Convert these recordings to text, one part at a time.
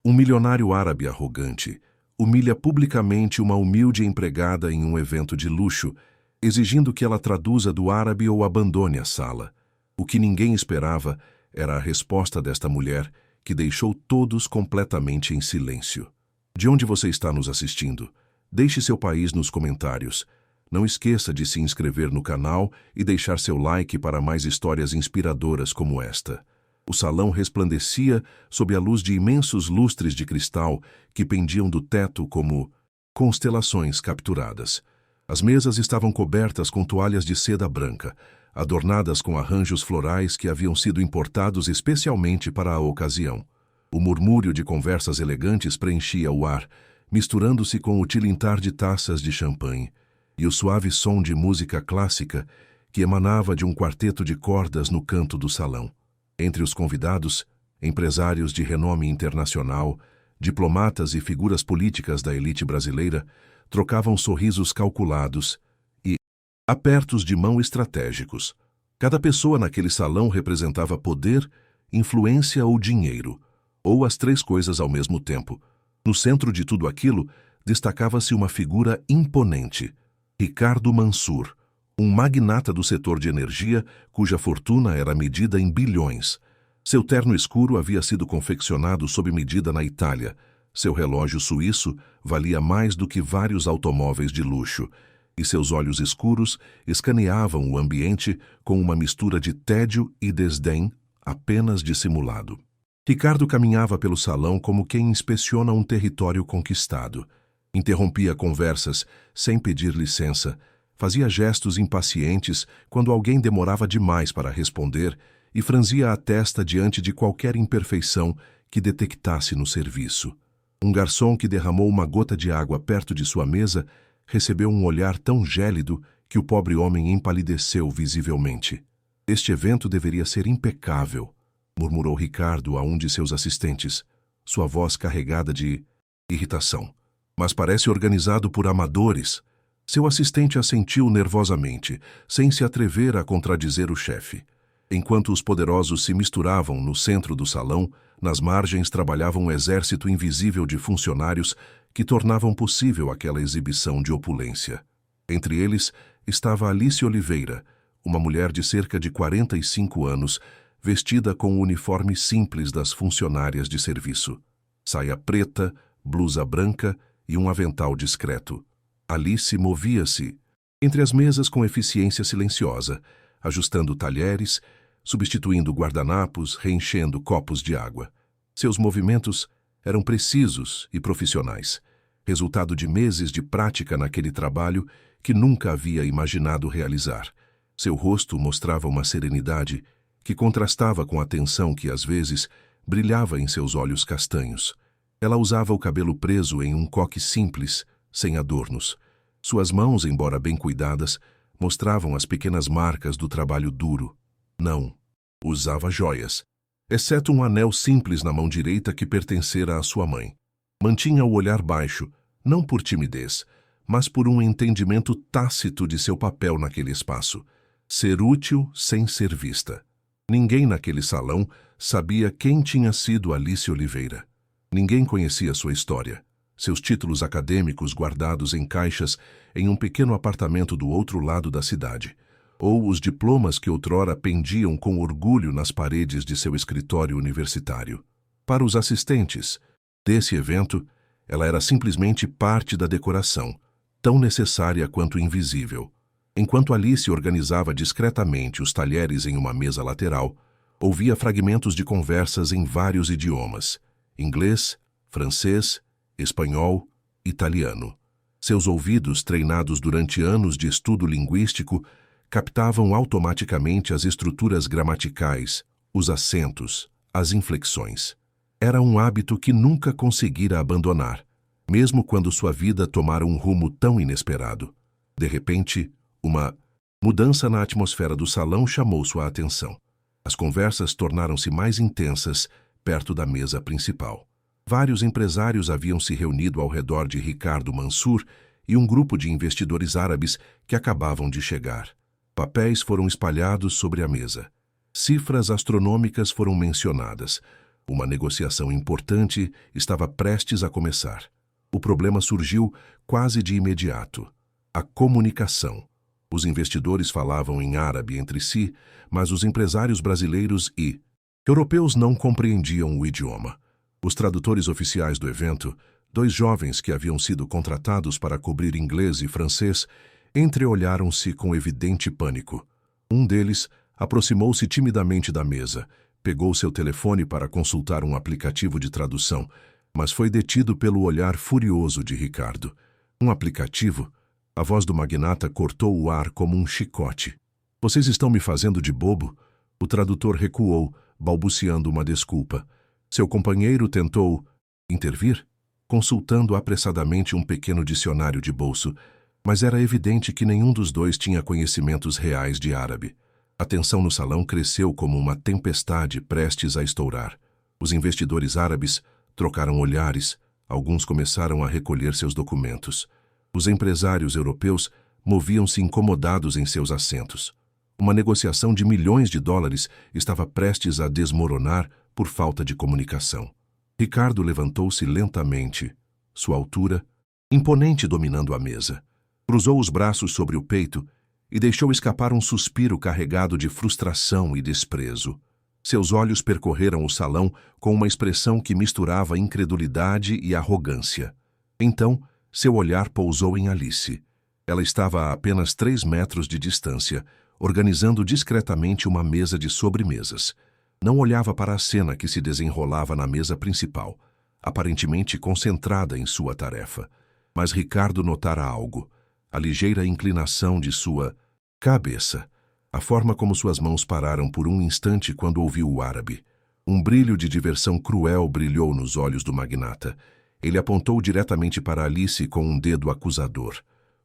Um milionário árabe arrogante humilha publicamente uma humilde empregada em um evento de luxo, exigindo que ela traduza do árabe ou abandone a sala. O que ninguém esperava era a resposta desta mulher, que deixou todos completamente em silêncio. De onde você está nos assistindo? Deixe seu país nos comentários. Não esqueça de se inscrever no canal e deixar seu like para mais histórias inspiradoras como esta. O salão resplandecia sob a luz de imensos lustres de cristal que pendiam do teto como constelações capturadas. As mesas estavam cobertas com toalhas de seda branca, adornadas com arranjos florais que haviam sido importados especialmente para a ocasião. O murmúrio de conversas elegantes preenchia o ar, misturando-se com o tilintar de taças de champanhe, e o suave som de música clássica que emanava de um quarteto de cordas no canto do salão. Entre os convidados, empresários de renome internacional, diplomatas e figuras políticas da elite brasileira trocavam sorrisos calculados e apertos de mão estratégicos. Cada pessoa naquele salão representava poder, influência ou dinheiro, ou as três coisas ao mesmo tempo. No centro de tudo aquilo, destacava-se uma figura imponente, Ricardo Mansur, um magnata do setor de energia cuja fortuna era medida em bilhões. Seu terno escuro havia sido confeccionado sob medida na Itália. Seu relógio suíço valia mais do que vários automóveis de luxo, e seus olhos escuros escaneavam o ambiente com uma mistura de tédio e desdém apenas dissimulado. Ricardo caminhava pelo salão como quem inspeciona um território conquistado. Interrompia conversas sem pedir licença, fazia gestos impacientes quando alguém demorava demais para responder e franzia a testa diante de qualquer imperfeição que detectasse no serviço. Um garçom que derramou uma gota de água perto de sua mesa recebeu um olhar tão gélido que o pobre homem empalideceu visivelmente. Este evento deveria ser impecável, murmurou Ricardo a um de seus assistentes, sua voz carregada de irritação. Mas parece organizado por amadores. Seu assistente assentiu nervosamente, sem se atrever a contradizer o chefe. Enquanto os poderosos se misturavam no centro do salão, nas margens trabalhava um exército invisível de funcionários que tornavam possível aquela exibição de opulência. Entre eles estava Alice Oliveira, uma mulher de cerca de 45 anos, vestida com o uniforme simples das funcionárias de serviço. Saia preta, blusa branca e um avental discreto. Alice movia-se entre as mesas com eficiência silenciosa, ajustando talheres, substituindo guardanapos, reenchendo copos de água. Seus movimentos eram precisos e profissionais, resultado de meses de prática naquele trabalho que nunca havia imaginado realizar. Seu rosto mostrava uma serenidade que contrastava com a tensão que, às vezes, brilhava em seus olhos castanhos. Ela usava o cabelo preso em um coque simples, sem adornos. Suas mãos, embora bem cuidadas, mostravam as pequenas marcas do trabalho duro. Não usava joias, exceto um anel simples na mão direita que pertencera à sua mãe. Mantinha o olhar baixo, não por timidez, mas por um entendimento tácito de seu papel naquele espaço. Ser útil sem ser vista. Ninguém naquele salão sabia quem tinha sido Alice Oliveira. Ninguém conhecia sua história. Seus títulos acadêmicos guardados em caixas em um pequeno apartamento do outro lado da cidade, ou os diplomas que outrora pendiam com orgulho nas paredes de seu escritório universitário. Para os assistentes desse evento, ela era simplesmente parte da decoração, tão necessária quanto invisível. Enquanto Alice organizava discretamente os talheres em uma mesa lateral, ouvia fragmentos de conversas em vários idiomas: inglês, francês, espanhol, italiano. Seus ouvidos, treinados durante anos de estudo linguístico, captavam automaticamente as estruturas gramaticais, os acentos, as inflexões. Era um hábito que nunca conseguira abandonar, mesmo quando sua vida tomara um rumo tão inesperado. De repente, uma mudança na atmosfera do salão chamou sua atenção. As conversas tornaram-se mais intensas perto da mesa principal. Vários empresários haviam se reunido ao redor de Ricardo Mansur e um grupo de investidores árabes que acabavam de chegar. Papéis foram espalhados sobre a mesa. Cifras astronômicas foram mencionadas. Uma negociação importante estava prestes a começar. O problema surgiu quase de imediato. A comunicação. Os investidores falavam em árabe entre si, mas os empresários brasileiros e europeus não compreendiam o idioma. Os tradutores oficiais do evento, dois jovens que haviam sido contratados para cobrir inglês e francês, entreolharam-se com evidente pânico. Um deles aproximou-se timidamente da mesa, pegou seu telefone para consultar um aplicativo de tradução, mas foi detido pelo olhar furioso de Ricardo. Um aplicativo? A voz do magnata cortou o ar como um chicote. Vocês estão me fazendo de bobo? O tradutor recuou, balbuciando uma desculpa. Seu companheiro tentou intervir, consultando apressadamente um pequeno dicionário de bolso, mas era evidente que nenhum dos dois tinha conhecimentos reais de árabe. A tensão no salão cresceu como uma tempestade prestes a estourar. Os investidores árabes trocaram olhares, alguns começaram a recolher seus documentos. Os empresários europeus moviam-se incomodados em seus assentos. Uma negociação de milhões de dólares estava prestes a desmoronar por falta de comunicação. Ricardo levantou-se lentamente, sua altura imponente dominando a mesa. Cruzou os braços sobre o peito e deixou escapar um suspiro carregado de frustração e desprezo. Seus olhos percorreram o salão com uma expressão que misturava incredulidade e arrogância. Então, seu olhar pousou em Alice. Ela estava a apenas 3 metros de distância, organizando discretamente uma mesa de sobremesas. Não olhava para a cena que se desenrolava na mesa principal, aparentemente concentrada em sua tarefa. Mas Ricardo notara algo: a ligeira inclinação de sua cabeça, a forma como suas mãos pararam por um instante quando ouviu o árabe. Um brilho de diversão cruel brilhou nos olhos do magnata. Ele apontou diretamente para Alice com um dedo acusador.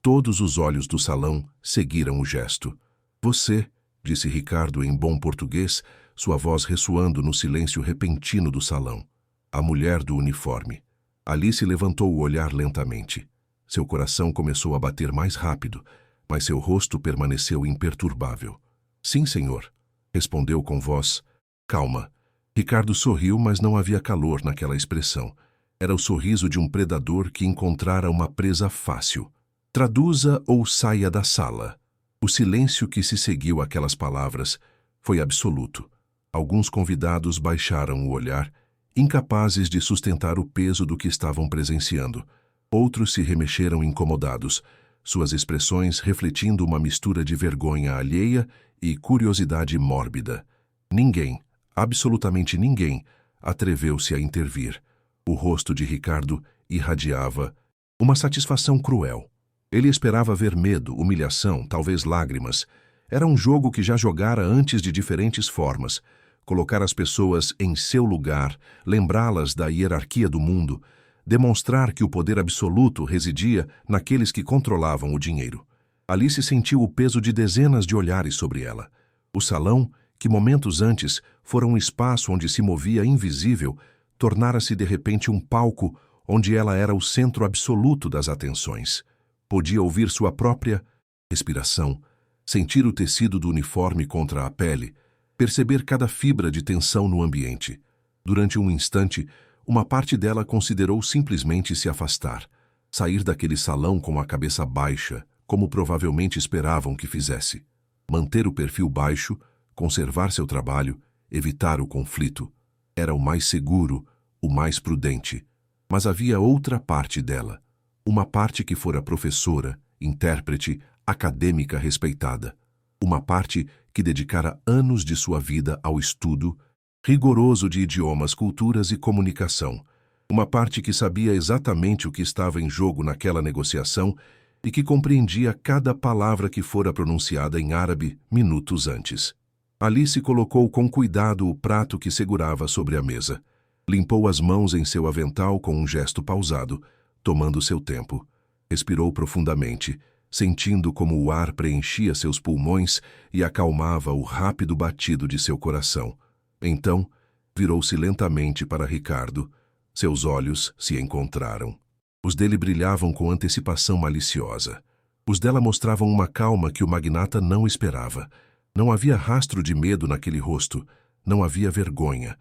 Todos os olhos do salão seguiram o gesto. Você, disse Ricardo em bom português, sua voz ressoando no silêncio repentino do salão. A mulher do uniforme. Alice levantou o olhar lentamente. Seu coração começou a bater mais rápido, mas seu rosto permaneceu imperturbável. Sim, senhor, respondeu com voz calma. Ricardo sorriu, mas não havia calor naquela expressão. Era o sorriso de um predador que encontrara uma presa fácil. Traduza ou saia da sala. O silêncio que se seguiu àquelas palavras foi absoluto. Alguns convidados baixaram o olhar, incapazes de sustentar o peso do que estavam presenciando. Outros se remexeram incomodados, suas expressões refletindo uma mistura de vergonha alheia e curiosidade mórbida. Ninguém, absolutamente ninguém, atreveu-se a intervir. O rosto de Ricardo irradiava uma satisfação cruel. Ele esperava ver medo, humilhação, talvez lágrimas. Era um jogo que já jogara antes de diferentes formas. Colocar as pessoas em seu lugar, lembrá-las da hierarquia do mundo, demonstrar que o poder absoluto residia naqueles que controlavam o dinheiro. Alice sentiu o peso de dezenas de olhares sobre ela. O salão, que momentos antes fora um espaço onde se movia invisível, tornara-se de repente um palco onde ela era o centro absoluto das atenções. Podia ouvir sua própria respiração, sentir o tecido do uniforme contra a pele, perceber cada fibra de tensão no ambiente. Durante um instante, uma parte dela considerou simplesmente se afastar, sair daquele salão com a cabeça baixa, como provavelmente esperavam que fizesse. Manter o perfil baixo, conservar seu trabalho, evitar o conflito. Era o mais seguro, o mais prudente. Mas havia outra parte dela, uma parte que fora professora, intérprete, acadêmica respeitada. Uma parte que dedicara anos de sua vida ao estudo rigoroso de idiomas, culturas e comunicação. Uma parte que sabia exatamente o que estava em jogo naquela negociação e que compreendia cada palavra que fora pronunciada em árabe minutos antes. Alice colocou com cuidado o prato que segurava sobre a mesa. Limpou as mãos em seu avental com um gesto pausado, tomando seu tempo. Respirou profundamente, sentindo como o ar preenchia seus pulmões e acalmava o rápido batido de seu coração. Então, virou-se lentamente para Ricardo. Seus olhos se encontraram. Os dele brilhavam com antecipação maliciosa. Os dela mostravam uma calma que o magnata não esperava. Não havia rastro de medo naquele rosto. Não havia vergonha.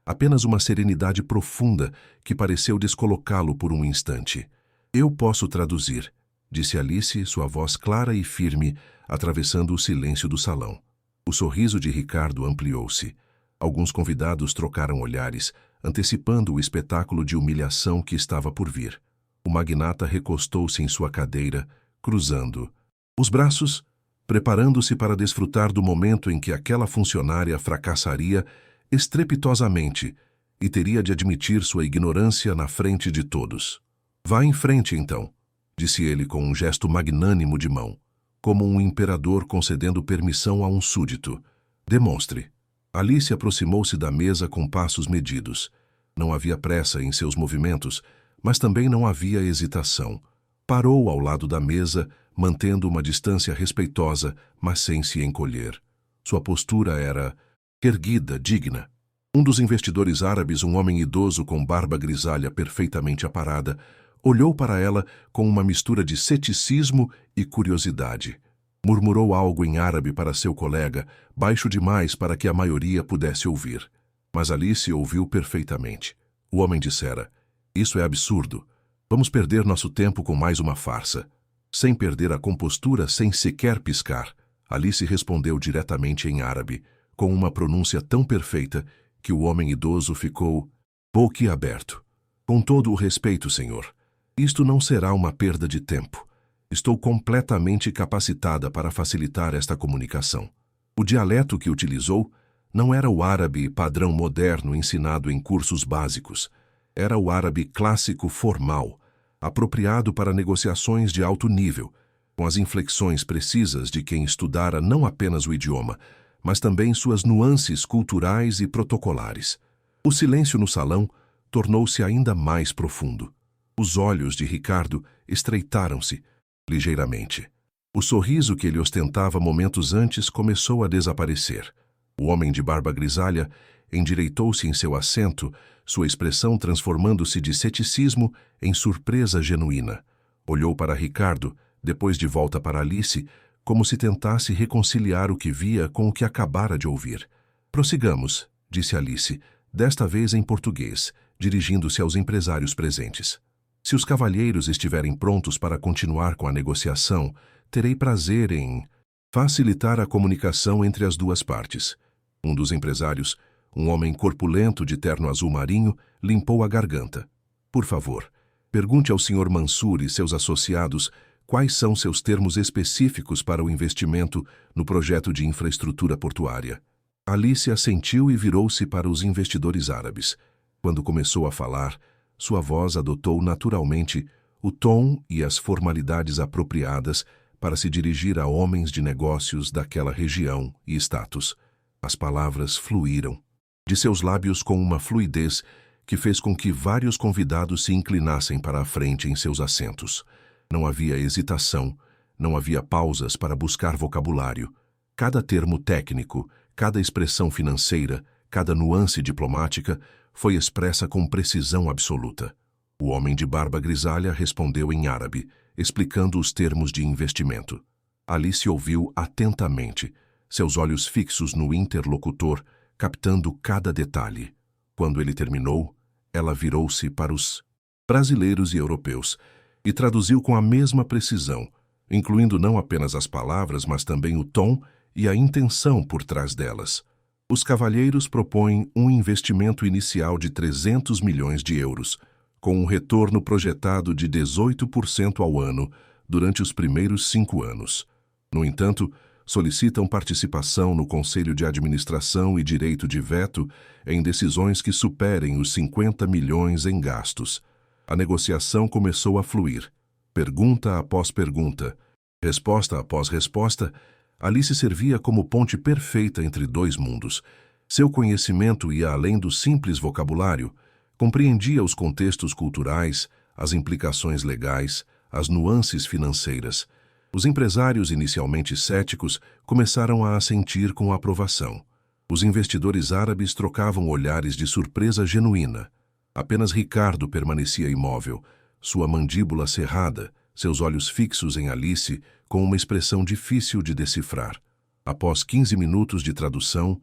apenas uma serenidade profunda que pareceu descolocá-lo por um instante. Eu posso traduzir, disse Alice, sua voz clara e firme, atravessando o silêncio do salão. O sorriso de Ricardo ampliou-se. Alguns convidados trocaram olhares, antecipando o espetáculo de humilhação que estava por vir. O magnata recostou-se em sua cadeira, cruzando os braços, preparando-se para desfrutar do momento em que aquela funcionária fracassaria estrepitosamente e teria de admitir sua ignorância na frente de todos. Vá em frente, então, disse ele com um gesto magnânimo de mão, como um imperador concedendo permissão a um súdito. Demonstre. Alice aproximou-se da mesa com passos medidos. Não havia pressa em seus movimentos, mas também não havia hesitação. Parou ao lado da mesa, mantendo uma distância respeitosa, mas sem se encolher. Sua postura era erguida, digna. Um dos investidores árabes, um homem idoso com barba grisalha perfeitamente aparada, olhou para ela com uma mistura de ceticismo e curiosidade. Murmurou algo em árabe para seu colega, baixo demais para que a maioria pudesse ouvir. Mas Alice ouviu perfeitamente. O homem dissera: "Isso é absurdo. Vamos perder nosso tempo com mais uma farsa." Sem perder a compostura, sem sequer piscar, Alice respondeu diretamente em árabe, com uma pronúncia tão perfeita que o homem idoso ficou boquiaberto. "Com todo o respeito, senhor, isto não será uma perda de tempo. Estou completamente capacitada para facilitar esta comunicação." O dialeto que utilizou não era o árabe padrão moderno ensinado em cursos básicos. Era o árabe clássico formal, apropriado para negociações de alto nível, com as inflexões precisas de quem estudara não apenas o idioma, mas também suas nuances culturais e protocolares. O silêncio no salão tornou-se ainda mais profundo. Os olhos de Ricardo estreitaram-se ligeiramente. O sorriso que ele ostentava momentos antes começou a desaparecer. O homem de barba grisalha endireitou-se em seu assento, sua expressão transformando-se de ceticismo em surpresa genuína. Olhou para Ricardo, depois de volta para Alice, como se tentasse reconciliar o que via com o que acabara de ouvir. "Prossigamos", disse Alice, desta vez em português, dirigindo-se aos empresários presentes. "Se os cavalheiros estiverem prontos para continuar com a negociação, terei prazer em facilitar a comunicação entre as duas partes." Um dos empresários, um homem corpulento de terno azul marinho, limpou a garganta. "Por favor, pergunte ao Sr. Mansur e seus associados quais são seus termos específicos para o investimento no projeto de infraestrutura portuária." Alice assentiu e virou-se para os investidores árabes. Quando começou a falar, sua voz adotou naturalmente o tom e as formalidades apropriadas para se dirigir a homens de negócios daquela região e status. As palavras fluíram de seus lábios com uma fluidez que fez com que vários convidados se inclinassem para a frente em seus assentos. Não havia hesitação, não havia pausas para buscar vocabulário. Cada termo técnico, cada expressão financeira, cada nuance diplomática foi expressa com precisão absoluta. O homem de barba grisalha respondeu em árabe, explicando os termos de investimento. Alice ouviu atentamente, seus olhos fixos no interlocutor, captando cada detalhe. Quando ele terminou, ela virou-se para os brasileiros e europeus e traduziu com a mesma precisão, incluindo não apenas as palavras, mas também o tom e a intenção por trás delas. "Os cavalheiros propõem um investimento inicial de 300 milhões de euros, com um retorno projetado de 18% ao ano durante os primeiros 5 anos. No entanto, solicitam participação no Conselho de Administração e direito de veto em decisões que superem os 50 milhões em gastos." A negociação começou a fluir. Pergunta após pergunta, resposta após resposta, Alice servia como ponte perfeita entre dois mundos. Seu conhecimento ia além do simples vocabulário, compreendia os contextos culturais, as implicações legais, as nuances financeiras. Os empresários inicialmente céticos começaram a assentir com aprovação. Os investidores árabes trocavam olhares de surpresa genuína. Apenas Ricardo permanecia imóvel, sua mandíbula cerrada, seus olhos fixos em Alice com uma expressão difícil de decifrar. Após 15 minutos de tradução,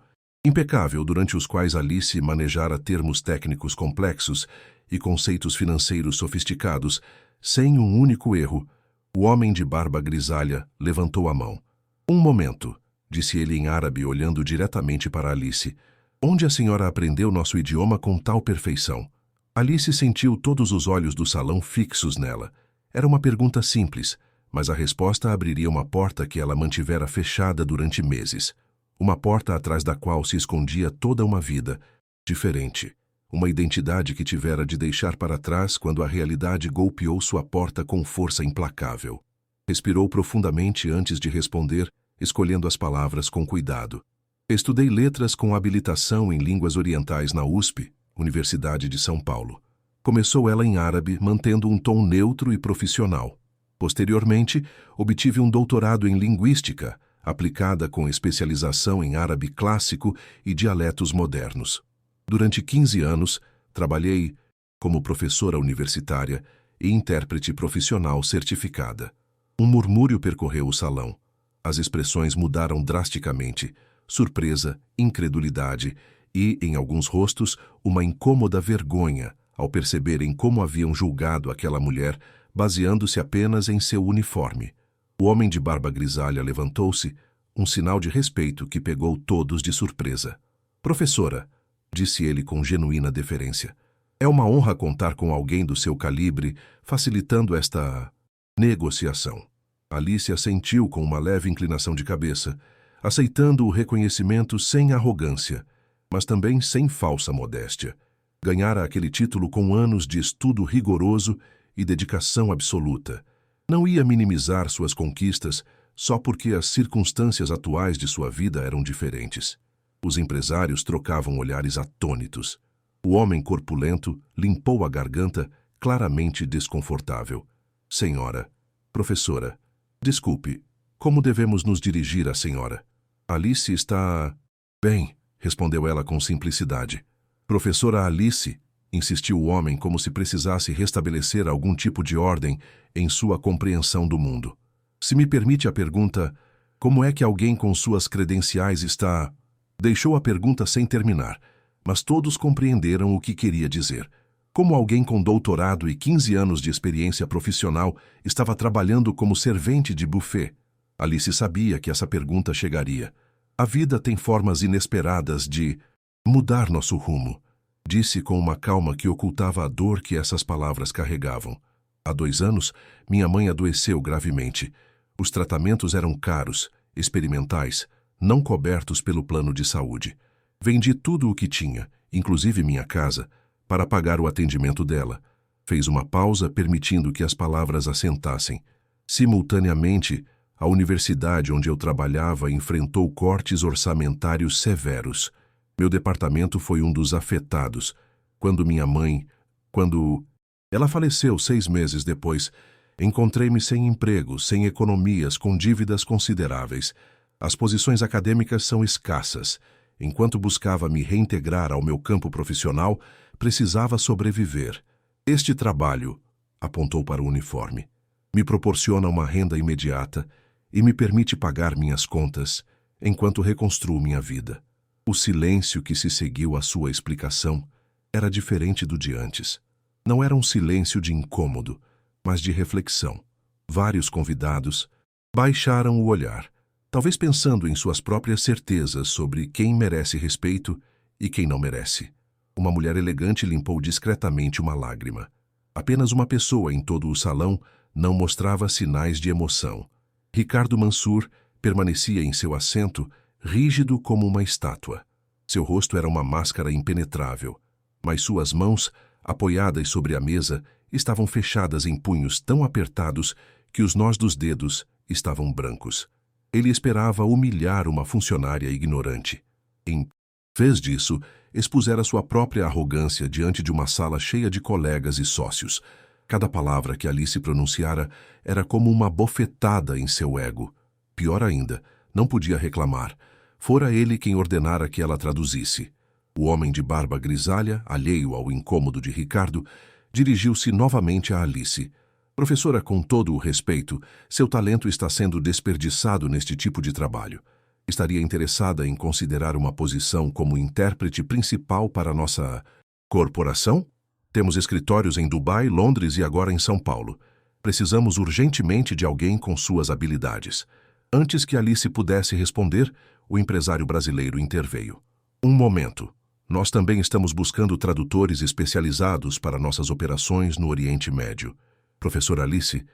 Impecável, durante os quais Alice manejara termos técnicos complexos e conceitos financeiros sofisticados, sem um único erro. O homem de barba grisalha levantou a mão. Um momento, disse ele em árabe, olhando diretamente para Alice. Onde a senhora aprendeu nosso idioma com tal perfeição? Alice sentiu todos os olhos do salão fixos nela. Era uma pergunta simples, mas a resposta abriria uma porta que ela mantivera fechada durante meses. Uma porta atrás da qual se escondia toda uma vida diferente. Uma identidade que tivera de deixar para trás quando a realidade golpeou sua porta com força implacável. Respirou profundamente antes de responder, escolhendo as palavras com cuidado. Estudei letras com habilitação em línguas orientais na USP, Universidade de São Paulo. Começou ela em árabe, mantendo um tom neutro e profissional. Posteriormente, obtive um doutorado em linguística, aplicada com especialização em árabe clássico e dialetos modernos. Durante 15 anos, trabalhei como professora universitária e intérprete profissional certificada. Um murmúrio percorreu o salão. As expressões mudaram drasticamente. Surpresa, incredulidade e, em alguns rostos, uma incômoda vergonha ao perceberem como haviam julgado aquela mulher, baseando-se apenas em seu uniforme. O homem de barba grisalha levantou-se, um sinal de respeito que pegou todos de surpresa. Professora, disse ele com genuína deferência, é uma honra contar com alguém do seu calibre, facilitando esta negociação. Alice assentiu com uma leve inclinação de cabeça, aceitando o reconhecimento sem arrogância, mas também sem falsa modéstia. Ganhara aquele título com anos de estudo rigoroso e dedicação absoluta. Não ia minimizar suas conquistas só porque as circunstâncias atuais de sua vida eram diferentes. Os empresários trocavam olhares atônitos. O homem corpulento limpou a garganta, claramente desconfortável. Senhora, professora, desculpe, como devemos nos dirigir à senhora? Alice está... Bem, respondeu ela com simplicidade. Professora Alice, insistiu o homem como se precisasse restabelecer algum tipo de ordem em sua compreensão do mundo. Se me permite a pergunta, como é que alguém com suas credenciais está... Deixou a pergunta sem terminar, mas todos compreenderam o que queria dizer. Como alguém com doutorado e 15 anos de experiência profissional estava trabalhando como servente de buffet? Alice sabia que essa pergunta chegaria. A vida tem formas inesperadas de mudar nosso rumo, disse com uma calma que ocultava a dor que essas palavras carregavam. Há 2 anos, minha mãe adoeceu gravemente. Os tratamentos eram caros, experimentais, não cobertos pelo plano de saúde. Vendi tudo o que tinha, inclusive minha casa, para pagar o atendimento dela. Fez uma pausa, permitindo que as palavras assentassem. Simultaneamente, a universidade onde eu trabalhava enfrentou cortes orçamentários severos. Meu departamento foi um dos afetados. Quando ela faleceu 6 meses depois, encontrei-me sem emprego, sem economias, com dívidas consideráveis. As posições acadêmicas são escassas. Enquanto buscava me reintegrar ao meu campo profissional, precisava sobreviver. Este trabalho, apontou para o uniforme, me proporciona uma renda imediata e me permite pagar minhas contas enquanto reconstruo minha vida. O silêncio que se seguiu à sua explicação era diferente do de antes. Não era um silêncio de incômodo, mas de reflexão. Vários convidados baixaram o olhar, talvez pensando em suas próprias certezas sobre quem merece respeito e quem não merece. Uma mulher elegante limpou discretamente uma lágrima. Apenas uma pessoa em todo o salão não mostrava sinais de emoção. Ricardo Mansur permanecia em seu assento, rígido como uma estátua. Seu rosto era uma máscara impenetrável, mas suas mãos, apoiadas sobre a mesa, estavam fechadas em punhos tão apertados que os nós dos dedos estavam brancos. Ele esperava humilhar uma funcionária ignorante. Em vez disso, expusera sua própria arrogância diante de uma sala cheia de colegas e sócios. Cada palavra que Alice pronunciara era como uma bofetada em seu ego. Pior ainda, não podia reclamar. Fora ele quem ordenara que ela traduzisse. O homem de barba grisalha, alheio ao incômodo de Ricardo, dirigiu-se novamente a Alice. Professora, com todo o respeito, seu talento está sendo desperdiçado neste tipo de trabalho. Estaria interessada em considerar uma posição como intérprete principal para nossa corporação? Temos escritórios em Dubai, Londres e agora em São Paulo. Precisamos urgentemente de alguém com suas habilidades. Antes que Alice pudesse responder, o empresário brasileiro interveio. Um momento. Nós também estamos buscando tradutores especializados para nossas operações no Oriente Médio. Professora Alice,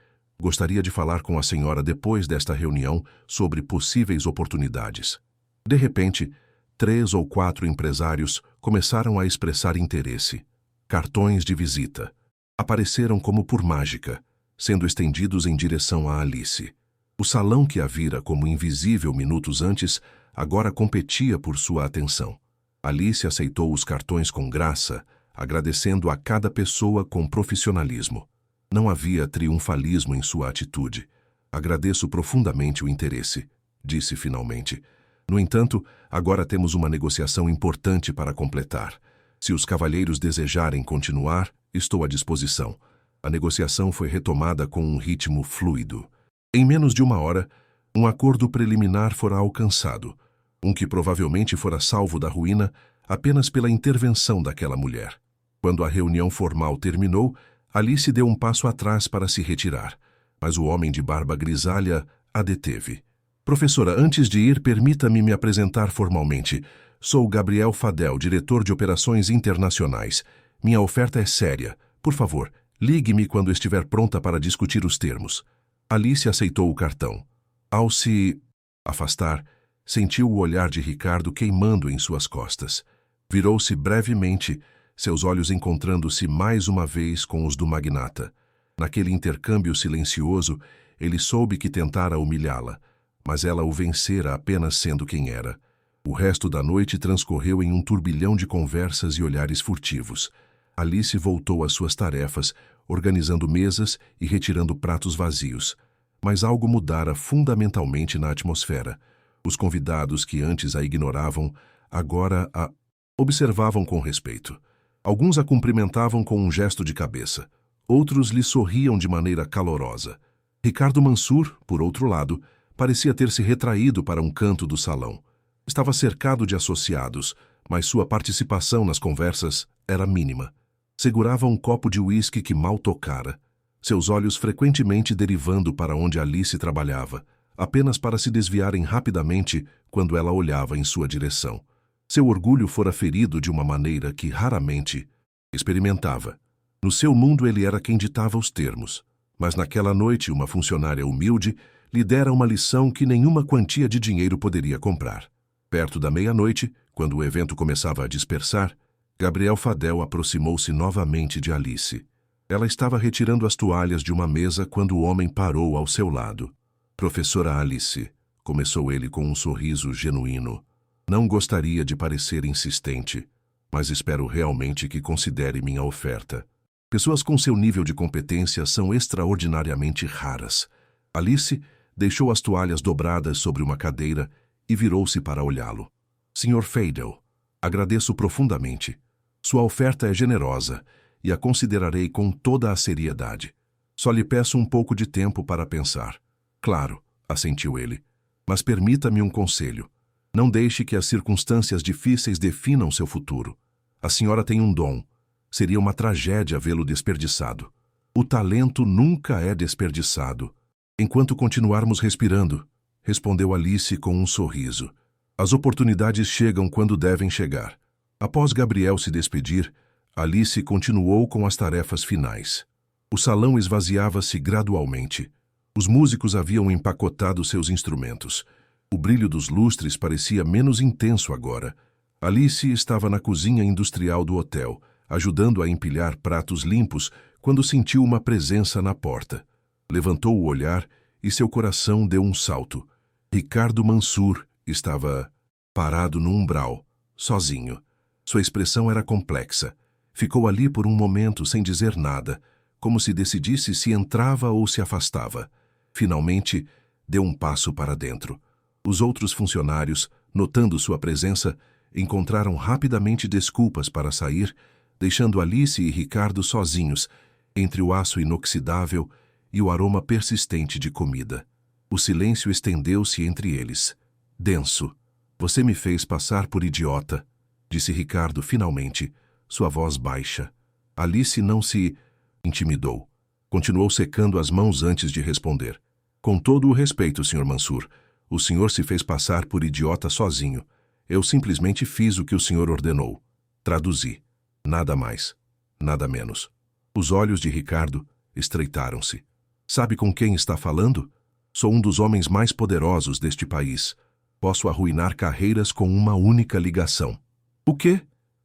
gostaria de falar com a senhora depois desta reunião sobre possíveis oportunidades. De repente, 3 ou 4 empresários começaram a expressar interesse. Cartões de visita apareceram como por mágica, sendo estendidos em direção a Alice. O salão que a vira como invisível minutos antes agora competia por sua atenção. Alice aceitou os cartões com graça, agradecendo a cada pessoa com profissionalismo. Não havia triunfalismo em sua atitude. Agradeço profundamente o interesse, disse finalmente. No entanto, agora temos uma negociação importante para completar. Se os cavalheiros desejarem continuar, estou à disposição. A negociação foi retomada com um ritmo fluido. Em menos de 1 hora, um acordo preliminar fora alcançado, um que provavelmente fora salvo da ruína apenas pela intervenção daquela mulher. Quando a reunião formal terminou, Alice deu um passo atrás para se retirar, mas o homem de barba grisalha a deteve. Professora, antes de ir, permita-me me apresentar formalmente. Sou Gabriel Fadel, diretor de operações internacionais. Minha oferta é séria. Por favor, ligue-me quando estiver pronta para discutir os termos. Alice aceitou o cartão. Ao se afastar, sentiu o olhar de Ricardo queimando em suas costas. Virou-se brevemente, seus olhos encontrando-se mais uma vez com os do magnata. Naquele intercâmbio silencioso, ele soube que tentara humilhá-la, mas ela o vencera apenas sendo quem era. O resto da noite transcorreu em um turbilhão de conversas e olhares furtivos. Alice voltou às suas tarefas, organizando mesas e retirando pratos vazios. Mas algo mudara fundamentalmente na atmosfera. Os convidados que antes a ignoravam, agora a observavam com respeito. Alguns a cumprimentavam com um gesto de cabeça. Outros lhe sorriam de maneira calorosa. Ricardo Mansur, por outro lado, parecia ter se retraído para um canto do salão. Estava cercado de associados, mas sua participação nas conversas era mínima. Segurava um copo de uísque que mal tocara, seus olhos frequentemente derivando para onde Alice trabalhava, apenas para se desviarem rapidamente quando ela olhava em sua direção. Seu orgulho fora ferido de uma maneira que raramente experimentava. No seu mundo ele era quem ditava os termos, mas naquela noite uma funcionária humilde lhe dera uma lição que nenhuma quantia de dinheiro poderia comprar. Perto da meia-noite, quando o evento começava a dispersar, Gabriel Fadel aproximou-se novamente de Alice. Ela estava retirando as toalhas de uma mesa quando o homem parou ao seu lado. Professora Alice, começou ele com um sorriso genuíno. Não gostaria de parecer insistente, mas espero realmente que considere minha oferta. Pessoas com seu nível de competência são extraordinariamente raras. Alice deixou as toalhas dobradas sobre uma cadeira e virou-se para olhá-lo. Sr. Fadel, agradeço profundamente. Sua oferta é generosa e a considerarei com toda a seriedade. Só lhe peço um pouco de tempo para pensar. Claro, assentiu ele, mas permita-me um conselho. Não deixe que as circunstâncias difíceis definam seu futuro. A senhora tem um dom. Seria uma tragédia vê-lo desperdiçado. O talento nunca é desperdiçado. Enquanto continuarmos respirando, respondeu Alice com um sorriso. As oportunidades chegam quando devem chegar. Após Gabriel se despedir, Alice continuou com as tarefas finais. O salão esvaziava-se gradualmente. Os músicos haviam empacotado seus instrumentos. O brilho dos lustres parecia menos intenso agora. Alice estava na cozinha industrial do hotel, ajudando a empilhar pratos limpos, quando sentiu uma presença na porta. Levantou o olhar e seu coração deu um salto. Ricardo Mansur estava parado no umbral, sozinho. Sua expressão era complexa. Ficou ali por um momento sem dizer nada, como se decidisse se entrava ou se afastava. Finalmente, deu um passo para dentro. Os outros funcionários, notando sua presença, encontraram rapidamente desculpas para sair, deixando Alice e Ricardo sozinhos, entre o aço inoxidável e o aroma persistente de comida. O silêncio estendeu-se entre eles. Denso. Você me fez passar por idiota, disse Ricardo finalmente, sua voz baixa. Alice não se intimidou. Continuou secando as mãos antes de responder. Com todo o respeito, Sr. Mansur, o senhor se fez passar por idiota sozinho. Eu simplesmente fiz o que o senhor ordenou. Traduzi. Nada mais. Nada menos. Os olhos de Ricardo estreitaram-se. Sabe com quem está falando? Sou um dos homens mais poderosos deste país. Posso arruinar carreiras com uma única ligação. O quê?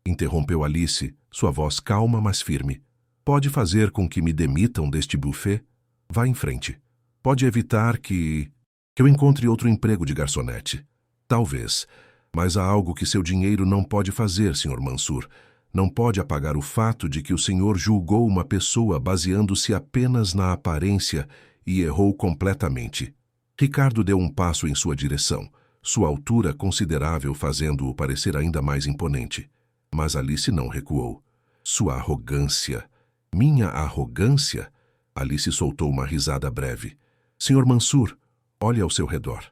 Interrompeu Alice, sua voz calma, mas firme. Pode fazer com que me demitam deste buffet? Vá em frente. Pode evitar que eu encontre outro emprego de garçonete. Talvez. Mas há algo que seu dinheiro não pode fazer, Sr. Mansur. Não pode apagar o fato de que o senhor julgou uma pessoa baseando-se apenas na aparência e errou completamente. Ricardo deu um passo em sua direção, sua altura considerável fazendo-o parecer ainda mais imponente. Mas Alice não recuou. Sua arrogância. Minha arrogância? Alice soltou uma risada breve. Sr. Mansur, olhe ao seu redor.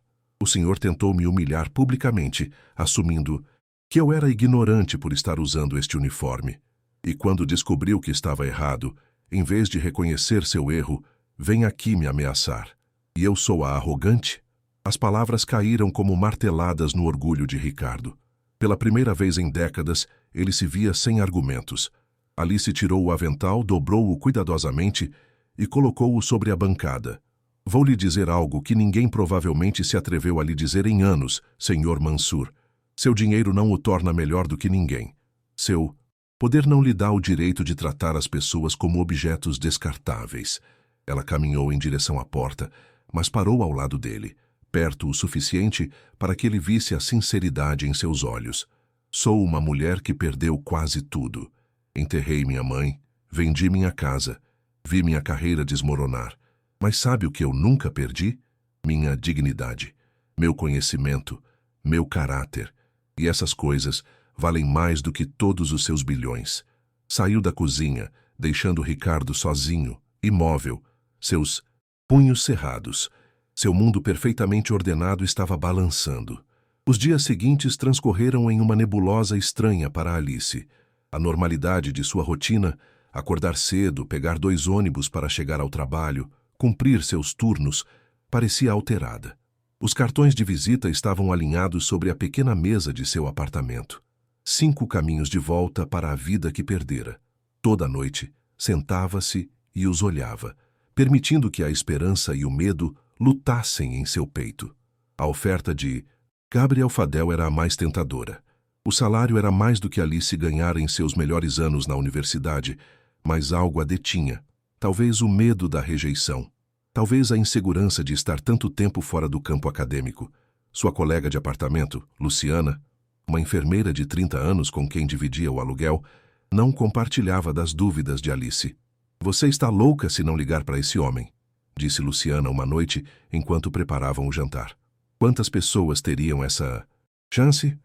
O senhor tentou me humilhar publicamente, assumindo que eu era ignorante por estar usando este uniforme. E quando descobriu que estava errado, em vez de reconhecer seu erro, vem aqui me ameaçar. E eu sou a arrogante? As palavras caíram como marteladas no orgulho de Ricardo. Pela primeira vez em décadas, ele se via sem argumentos. Alice tirou o avental, dobrou-o cuidadosamente e colocou-o sobre a bancada. Vou lhe dizer algo que ninguém provavelmente se atreveu a lhe dizer em anos, Sr. Mansur. Seu dinheiro não o torna melhor do que ninguém. Seu poder não lhe dá o direito de tratar as pessoas como objetos descartáveis. Ela caminhou em direção à porta, mas parou ao lado dele, perto o suficiente para que ele visse a sinceridade em seus olhos. Sou uma mulher que perdeu quase tudo. Enterrei minha mãe, vendi minha casa, vi minha carreira desmoronar. Mas sabe o que eu nunca perdi? Minha dignidade, meu conhecimento, meu caráter. E essas coisas valem mais do que todos os seus bilhões. Saiu da cozinha, deixando Ricardo sozinho, imóvel, seus punhos cerrados. Seu mundo perfeitamente ordenado estava balançando. Os dias seguintes transcorreram em uma nebulosa estranha para Alice. A normalidade de sua rotina, acordar cedo, pegar 2 ônibus para chegar ao trabalho, cumprir seus turnos, parecia alterada. Os cartões de visita estavam alinhados sobre a pequena mesa de seu apartamento. 5 caminhos de volta para a vida que perdera. Toda noite, sentava-se e os olhava, permitindo que a esperança e o medo lutassem em seu peito. A oferta de Gabriel Fadel era a mais tentadora. O salário era mais do que Alice ganhara em seus melhores anos na universidade, mas algo a detinha. Talvez o medo da rejeição. Talvez a insegurança de estar tanto tempo fora do campo acadêmico. Sua colega de apartamento, Luciana, uma enfermeira de 30 anos com quem dividia o aluguel, não compartilhava das dúvidas de Alice. Você está louca se não ligar para esse homem, disse Luciana uma noite enquanto preparavam o jantar. Quantas pessoas teriam essa chance?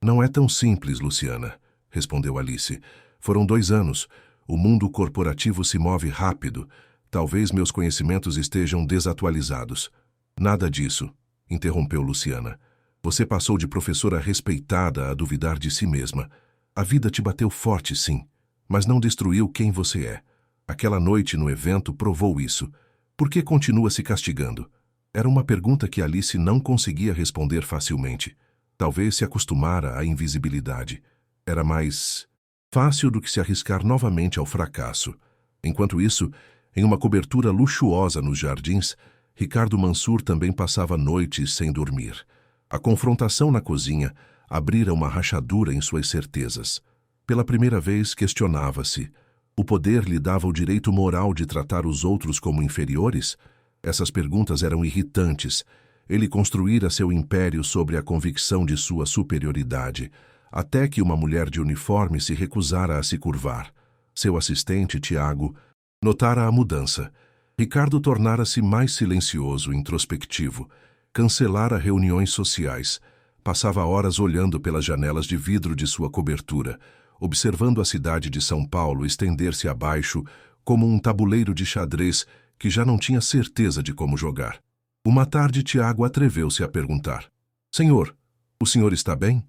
Não é tão simples, Luciana, respondeu Alice. Foram 2 anos. O mundo corporativo se move rápido. Talvez meus conhecimentos estejam desatualizados. Nada disso, interrompeu Luciana. Você passou de professora respeitada a duvidar de si mesma. A vida te bateu forte, sim, mas não destruiu quem você é. Aquela noite no evento provou isso. Por que continua se castigando? Era uma pergunta que Alice não conseguia responder facilmente. Talvez se acostumara à invisibilidade. Era mais fácil do que se arriscar novamente ao fracasso. Enquanto isso, em uma cobertura luxuosa nos jardins, Ricardo Mansur também passava noites sem dormir. A confrontação na cozinha abrira uma rachadura em suas certezas. Pela primeira vez questionava-se. O poder lhe dava o direito moral de tratar os outros como inferiores? Essas perguntas eram irritantes. Ele construíra seu império sobre a convicção de sua superioridade, até que uma mulher de uniforme se recusara a se curvar. Seu assistente, Tiago, notara a mudança. Ricardo tornara-se mais silencioso, introspectivo. Cancelara reuniões sociais. Passava horas olhando pelas janelas de vidro de sua cobertura, observando a cidade de São Paulo estender-se abaixo como um tabuleiro de xadrez que já não tinha certeza de como jogar. Uma tarde, Tiago atreveu-se a perguntar: Senhor, o senhor está bem?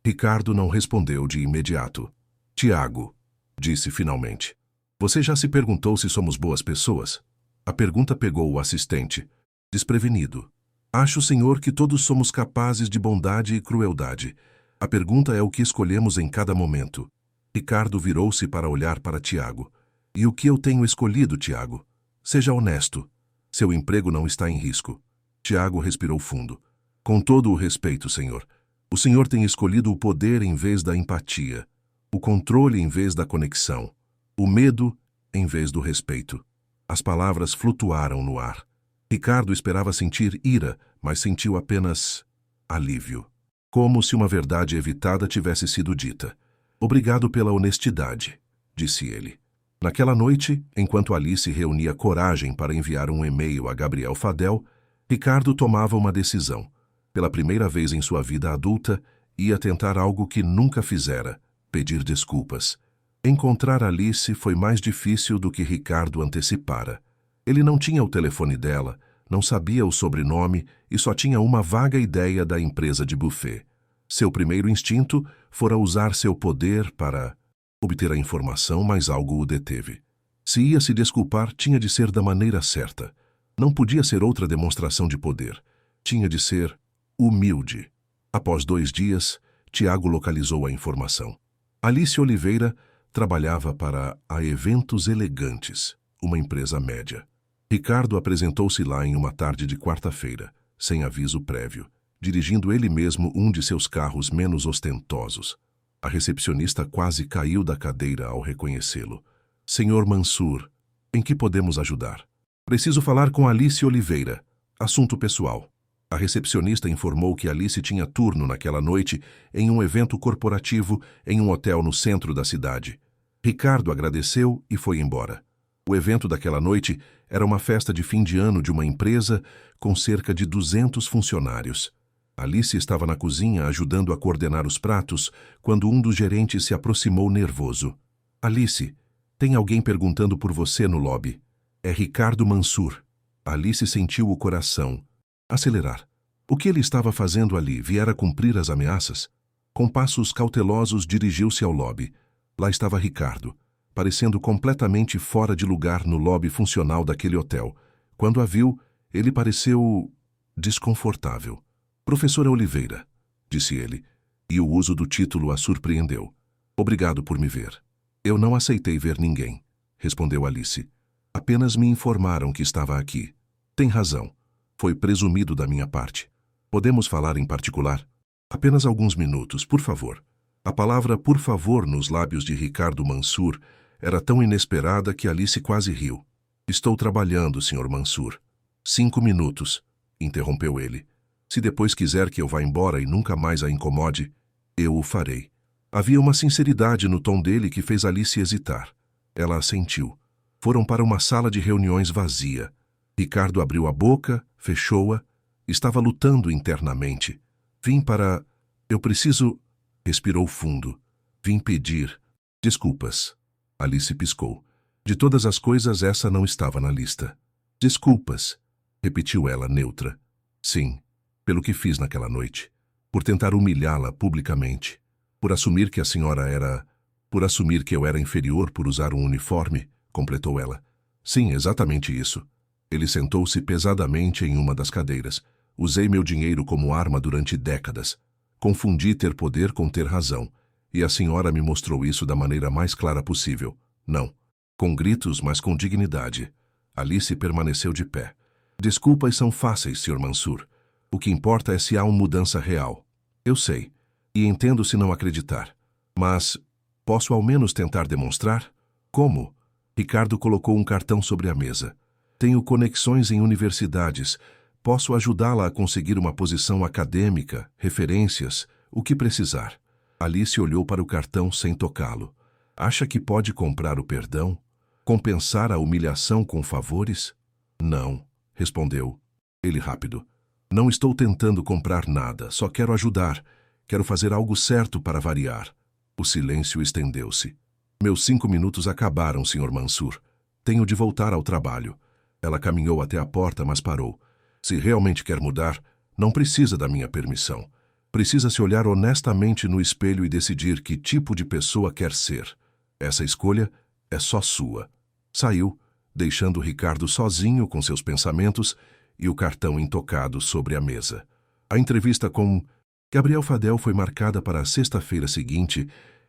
Ricardo não respondeu de imediato. Tiago, disse finalmente. Você já se perguntou se somos boas pessoas? A pergunta pegou o assistente, desprevenido. Acho, senhor, que todos somos capazes de bondade e crueldade. A pergunta é o que escolhemos em cada momento. Ricardo virou-se para olhar para Tiago. E o que eu tenho escolhido, Tiago? Seja honesto. Seu emprego não está em risco. Tiago respirou fundo. Com todo o respeito, senhor. O senhor tem escolhido o poder em vez da empatia, o controle em vez da conexão, o medo em vez do respeito. As palavras flutuaram no ar. Ricardo esperava sentir ira, mas sentiu apenas alívio. Como se uma verdade evitada tivesse sido dita. Obrigado pela honestidade, disse ele. Naquela noite, enquanto Alice reunia coragem para enviar um e-mail a Gabriel Fadel, Ricardo tomava uma decisão. Pela primeira vez em sua vida adulta, ia tentar algo que nunca fizera, pedir desculpas. Encontrar Alice foi mais difícil do que Ricardo antecipara. Ele não tinha o telefone dela, não sabia o sobrenome e só tinha uma vaga ideia da empresa de buffet. Seu primeiro instinto fora usar seu poder para obter a informação, mas algo o deteve. Se ia se desculpar, tinha de ser da maneira certa. Não podia ser outra demonstração de poder. Tinha de ser humilde. Após 2 dias, Tiago localizou a informação. Alice Oliveira trabalhava para a Eventos Elegantes, uma empresa média. Ricardo apresentou-se lá em uma tarde de quarta-feira, sem aviso prévio, dirigindo ele mesmo um de seus carros menos ostentosos. A recepcionista quase caiu da cadeira ao reconhecê-lo. Senhor Mansur, em que podemos ajudar? Preciso falar com Alice Oliveira. Assunto pessoal. A recepcionista informou que Alice tinha turno naquela noite em um evento corporativo em um hotel no centro da cidade. Ricardo agradeceu e foi embora. O evento daquela noite era uma festa de fim de ano de uma empresa com cerca de 200 funcionários. Alice estava na cozinha ajudando a coordenar os pratos quando um dos gerentes se aproximou nervoso. Alice, tem alguém perguntando por você no lobby. É Ricardo Mansur. Alice sentiu o coração acelerar. O que ele estava fazendo ali? Viera cumprir as ameaças? Com passos cautelosos dirigiu-se ao lobby. Lá estava Ricardo, parecendo completamente fora de lugar no lobby funcional daquele hotel. Quando a viu, ele pareceu desconfortável. Professora Oliveira, disse ele, e o uso do título a surpreendeu. Obrigado por me ver. Eu não aceitei ver ninguém, respondeu Alice. Apenas me informaram que estava aqui. Tem razão. Foi presumido da minha parte. Podemos falar em particular? Apenas alguns minutos, por favor. A palavra por favor nos lábios de Ricardo Mansur era tão inesperada que Alice quase riu. Estou trabalhando, Sr. Mansur. 5 minutos, interrompeu ele. Se depois quiser que eu vá embora e nunca mais a incomode, eu o farei. Havia uma sinceridade no tom dele que fez Alice hesitar. Ela assentiu. Foram para uma sala de reuniões vazia. Ricardo abriu a boca, fechou-a. Estava lutando internamente. Vim para... Eu preciso... Respirou fundo. Vim pedir... Desculpas. Alice piscou. De todas as coisas, essa não estava na lista. Desculpas, repetiu ela neutra. Sim, pelo que fiz naquela noite. Por tentar humilhá-la publicamente. Por assumir que a senhora era... Por assumir que eu era inferior por usar um uniforme, completou ela. Sim, exatamente isso. Ele sentou-se pesadamente em uma das cadeiras. Usei meu dinheiro como arma durante décadas. Confundi ter poder com ter razão. E a senhora me mostrou isso da maneira mais clara possível. Não. Com gritos, mas com dignidade. Alice permaneceu de pé. Desculpas são fáceis, Sr. Mansur. O que importa é se há uma mudança real. Eu sei. E entendo se não acreditar. Mas posso ao menos tentar demonstrar? Como? Ricardo colocou um cartão sobre a mesa. Tenho conexões em universidades. Posso ajudá-la a conseguir uma posição acadêmica, referências, o que precisar. Alice olhou para o cartão sem tocá-lo. Acha que pode comprar o perdão? Compensar a humilhação com favores? Não, respondeu. Ele rápido. Não estou tentando comprar nada, só quero ajudar. Quero fazer algo certo para variar. O silêncio estendeu-se. Meus 5 minutos acabaram, Sr. Mansur. Tenho de voltar ao trabalho. Ela caminhou até a porta, mas parou. Se realmente quer mudar, Não precisa da minha permissão. Precisa se olhar honestamente no espelho e decidir que tipo de pessoa quer ser. Essa escolha é só sua. Saiu, deixando Ricardo sozinho com seus pensamentos e o cartão intocado sobre a mesa. A entrevista com Gabriel Fadel foi marcada para a sexta-feira seguinte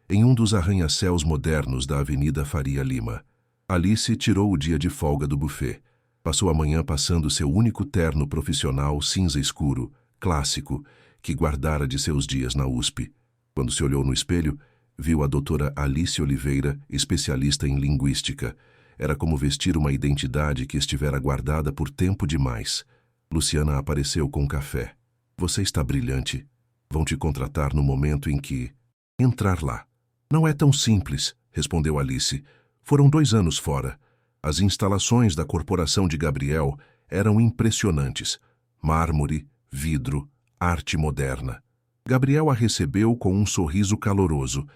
em um dos arranha-céus modernos da Avenida Faria Lima. Alice tirou o dia de folga do buffet. Passou a manhã passando seu único terno profissional cinza escuro, clássico, que guardara de seus dias na USP. Quando se olhou no espelho, viu a doutora Alice Oliveira, especialista em linguística. Era como vestir uma identidade que estivera guardada por tempo demais. Luciana apareceu com café. Você está brilhante. Vão te contratar no momento em que... Entrar lá. Não é tão simples, respondeu Alice. Foram 2 anos fora. As instalações da corporação de Gabriel eram impressionantes. Mármore, vidro, arte moderna. Gabriel a recebeu com um sorriso caloroso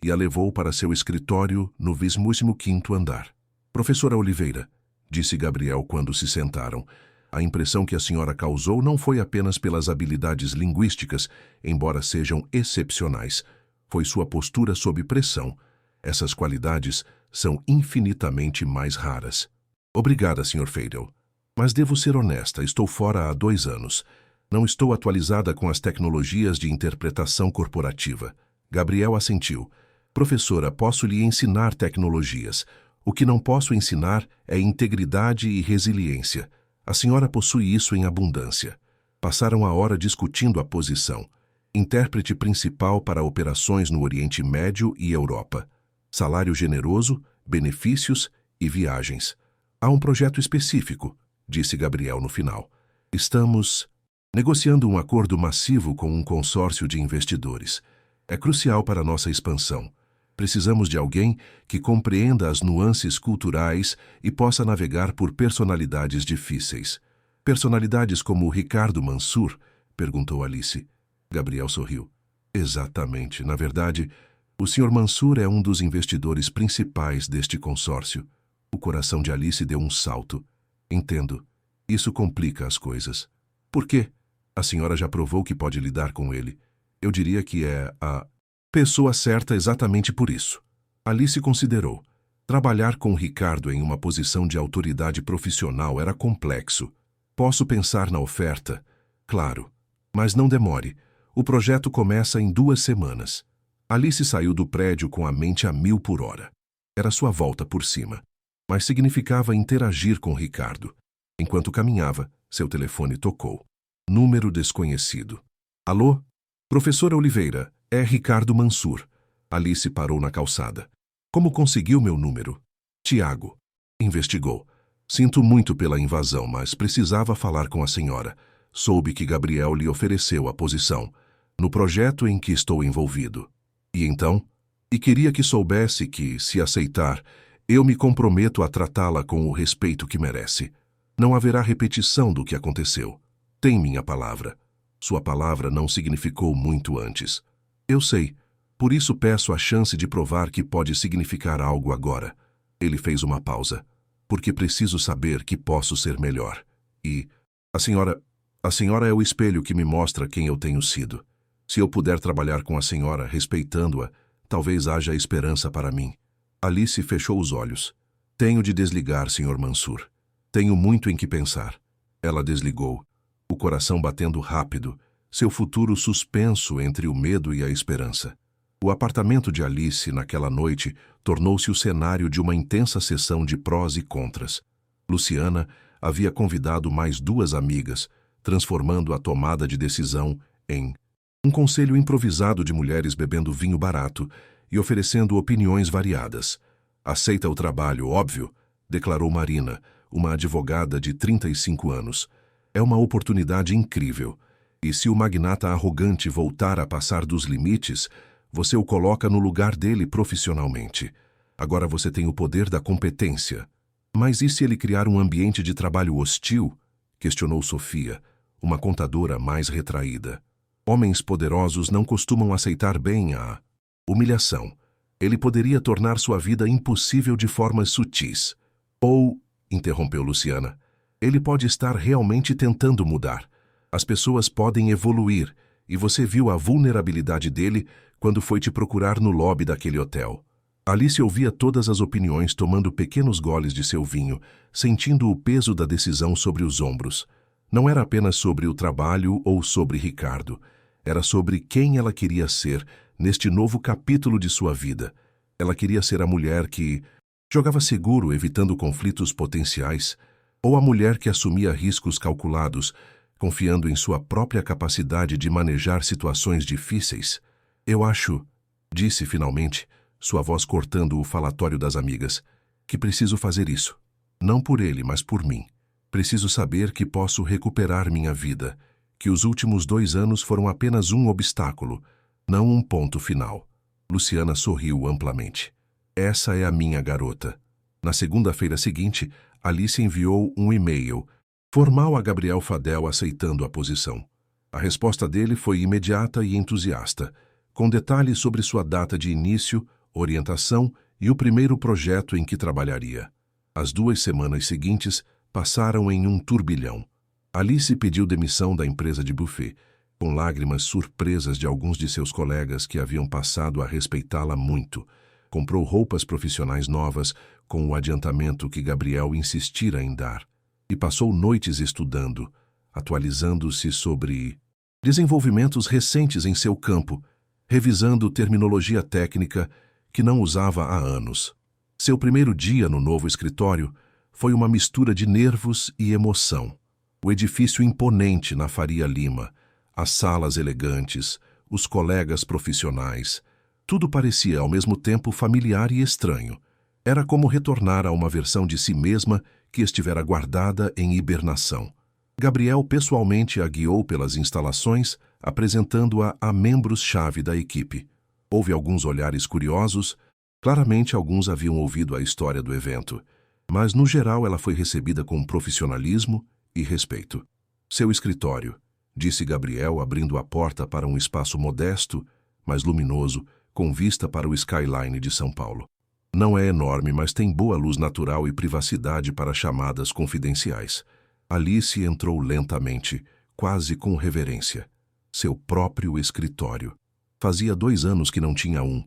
e a levou para seu escritório no 25º andar. Professora Oliveira, disse Gabriel quando se sentaram, a impressão que a senhora causou não foi apenas pelas habilidades linguísticas, embora sejam excepcionais. Foi sua postura sob pressão. Essas qualidades são infinitamente mais raras. Obrigada, Sr. Feidel. Mas devo ser honesta, estou fora há 2 anos. Não estou atualizada com as tecnologias de interpretação corporativa. Gabriel assentiu. Professora, posso lhe ensinar tecnologias. O que não posso ensinar é integridade e resiliência. A senhora possui isso em abundância. Passaram a hora discutindo a posição. Intérprete principal para operações no Oriente Médio e Europa. Salário generoso, benefícios e viagens. Há um projeto específico, disse Gabriel no final. Estamos negociando um acordo massivo com um consórcio de investidores. É crucial para nossa expansão. Precisamos de alguém que compreenda as nuances culturais e possa navegar por personalidades difíceis. Personalidades como Ricardo Mansur? Perguntou Alice. Gabriel sorriu. Exatamente. Na verdade, o Sr. Mansur é um dos investidores principais deste consórcio. O coração de Alice deu um salto. Entendo. Isso complica as coisas. Por quê? A senhora já provou que pode lidar com ele. Eu diria que é a pessoa certa exatamente por isso. Alice considerou. Trabalhar com Ricardo em uma posição de autoridade profissional era complexo. Posso pensar na oferta? Claro. Mas não demore. O projeto começa em 2 semanas. Alice saiu do prédio com a mente a 1000 por hora. Era sua volta por cima. Mas significava interagir com Ricardo. Enquanto caminhava, seu telefone tocou. Número desconhecido. Alô? Professora Oliveira, é Ricardo Mansur. Alice parou na calçada. Como conseguiu meu número? Tiago. Investigou. Sinto muito pela invasão, mas precisava falar com a senhora. Soube que Gabriel lhe ofereceu a posição, no projeto em que estou envolvido. E então? E queria que soubesse que, se aceitar, eu me comprometo a tratá-la com o respeito que merece. Não haverá repetição do que aconteceu. Tem minha palavra. Sua palavra não significou muito antes. Eu sei. Por isso peço a chance de provar que pode significar algo agora. Ele fez uma pausa. Porque preciso saber que posso ser melhor. E a senhora é o espelho que me mostra quem eu tenho sido. Se eu puder trabalhar com a senhora, respeitando-a, talvez haja esperança para mim. Alice fechou os olhos. Tenho de desligar, Sr. Mansur. Tenho muito em que pensar. Ela desligou, o coração batendo rápido, seu futuro suspenso entre o medo e a esperança. O apartamento de Alice, naquela noite, tornou-se o cenário de uma intensa sessão de prós e contras. Luciana havia convidado mais 2 amigas, transformando a tomada de decisão em um conselho improvisado de mulheres bebendo vinho barato e oferecendo opiniões variadas. Aceita o trabalho, óbvio, declarou Marina, uma advogada de 35 anos. É uma oportunidade incrível. E se o magnata arrogante voltar a passar dos limites, você o coloca no lugar dele profissionalmente. Agora você tem o poder da competência. Mas e se ele criar um ambiente de trabalho hostil? Questionou Sofia, uma contadora mais retraída. Homens poderosos não costumam aceitar bem a humilhação. Ele poderia tornar sua vida impossível de formas sutis. Ou, interrompeu Luciana, ele pode estar realmente tentando mudar. As pessoas podem evoluir, e você viu a vulnerabilidade dele quando foi te procurar no lobby daquele hotel. Alice ouvia todas as opiniões tomando pequenos goles de seu vinho, sentindo o peso da decisão sobre os ombros. Não era apenas sobre o trabalho ou sobre Ricardo. Era sobre quem ela queria ser neste novo capítulo de sua vida. Ela queria ser a mulher que jogava seguro, evitando conflitos potenciais, ou a mulher que assumia riscos calculados, confiando em sua própria capacidade de manejar situações difíceis. Eu acho, disse finalmente, sua voz cortando o falatório das amigas, que preciso fazer isso. Não por ele, mas por mim. Preciso saber que posso recuperar minha vida, que os últimos 2 anos foram apenas um obstáculo, não um ponto final. Luciana sorriu amplamente. Essa é a minha garota. Na segunda-feira seguinte, Alice enviou um e-mail formal a Gabriel Fadel aceitando a posição. A resposta dele foi imediata e entusiasta, com detalhes sobre sua data de início, orientação e o primeiro projeto em que trabalharia. As 2 semanas seguintes passaram em um turbilhão. Alice pediu demissão da empresa de buffet, com lágrimas surpresas de alguns de seus colegas que haviam passado a respeitá-la muito. Comprou roupas profissionais novas, com o adiantamento que Gabriel insistira em dar, e passou noites estudando, atualizando-se sobre desenvolvimentos recentes em seu campo, revisando terminologia técnica que não usava há anos. Seu primeiro dia no novo escritório foi uma mistura de nervos e emoção. O edifício imponente na Faria Lima, as salas elegantes, os colegas profissionais, tudo parecia ao mesmo tempo familiar e estranho. Era como retornar a uma versão de si mesma que estivera guardada em hibernação. Gabriel pessoalmente a guiou pelas instalações, apresentando-a a membros-chave da equipe. Houve alguns olhares curiosos, claramente alguns haviam ouvido a história do evento, mas no geral ela foi recebida com profissionalismo e respeito. Seu escritório, disse Gabriel, abrindo a porta para um espaço modesto, mas luminoso, com vista para o skyline de São Paulo. Não é enorme, mas tem boa luz natural e privacidade para chamadas confidenciais. Alice entrou lentamente, quase com reverência. Seu próprio escritório. Fazia 2 anos que não tinha um.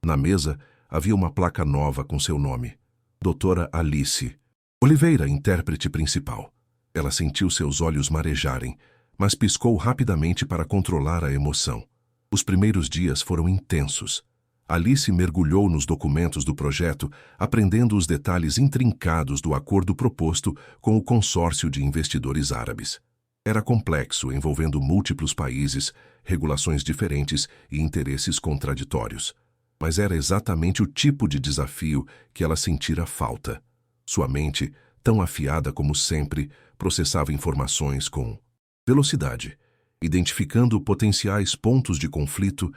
Na mesa havia uma placa nova com seu nome. Doutora Alice Oliveira, intérprete principal. Ela sentiu seus olhos marejarem, mas piscou rapidamente para controlar a emoção. Os primeiros dias foram intensos. Alice mergulhou nos documentos do projeto, aprendendo os detalhes intrincados do acordo proposto com o consórcio de investidores árabes. Era complexo, envolvendo múltiplos países, regulações diferentes e interesses contraditórios. Mas era exatamente o tipo de desafio que ela sentira falta. Sua mente, tão afiada como sempre, processava informações com velocidade, identificando potenciais pontos de conflito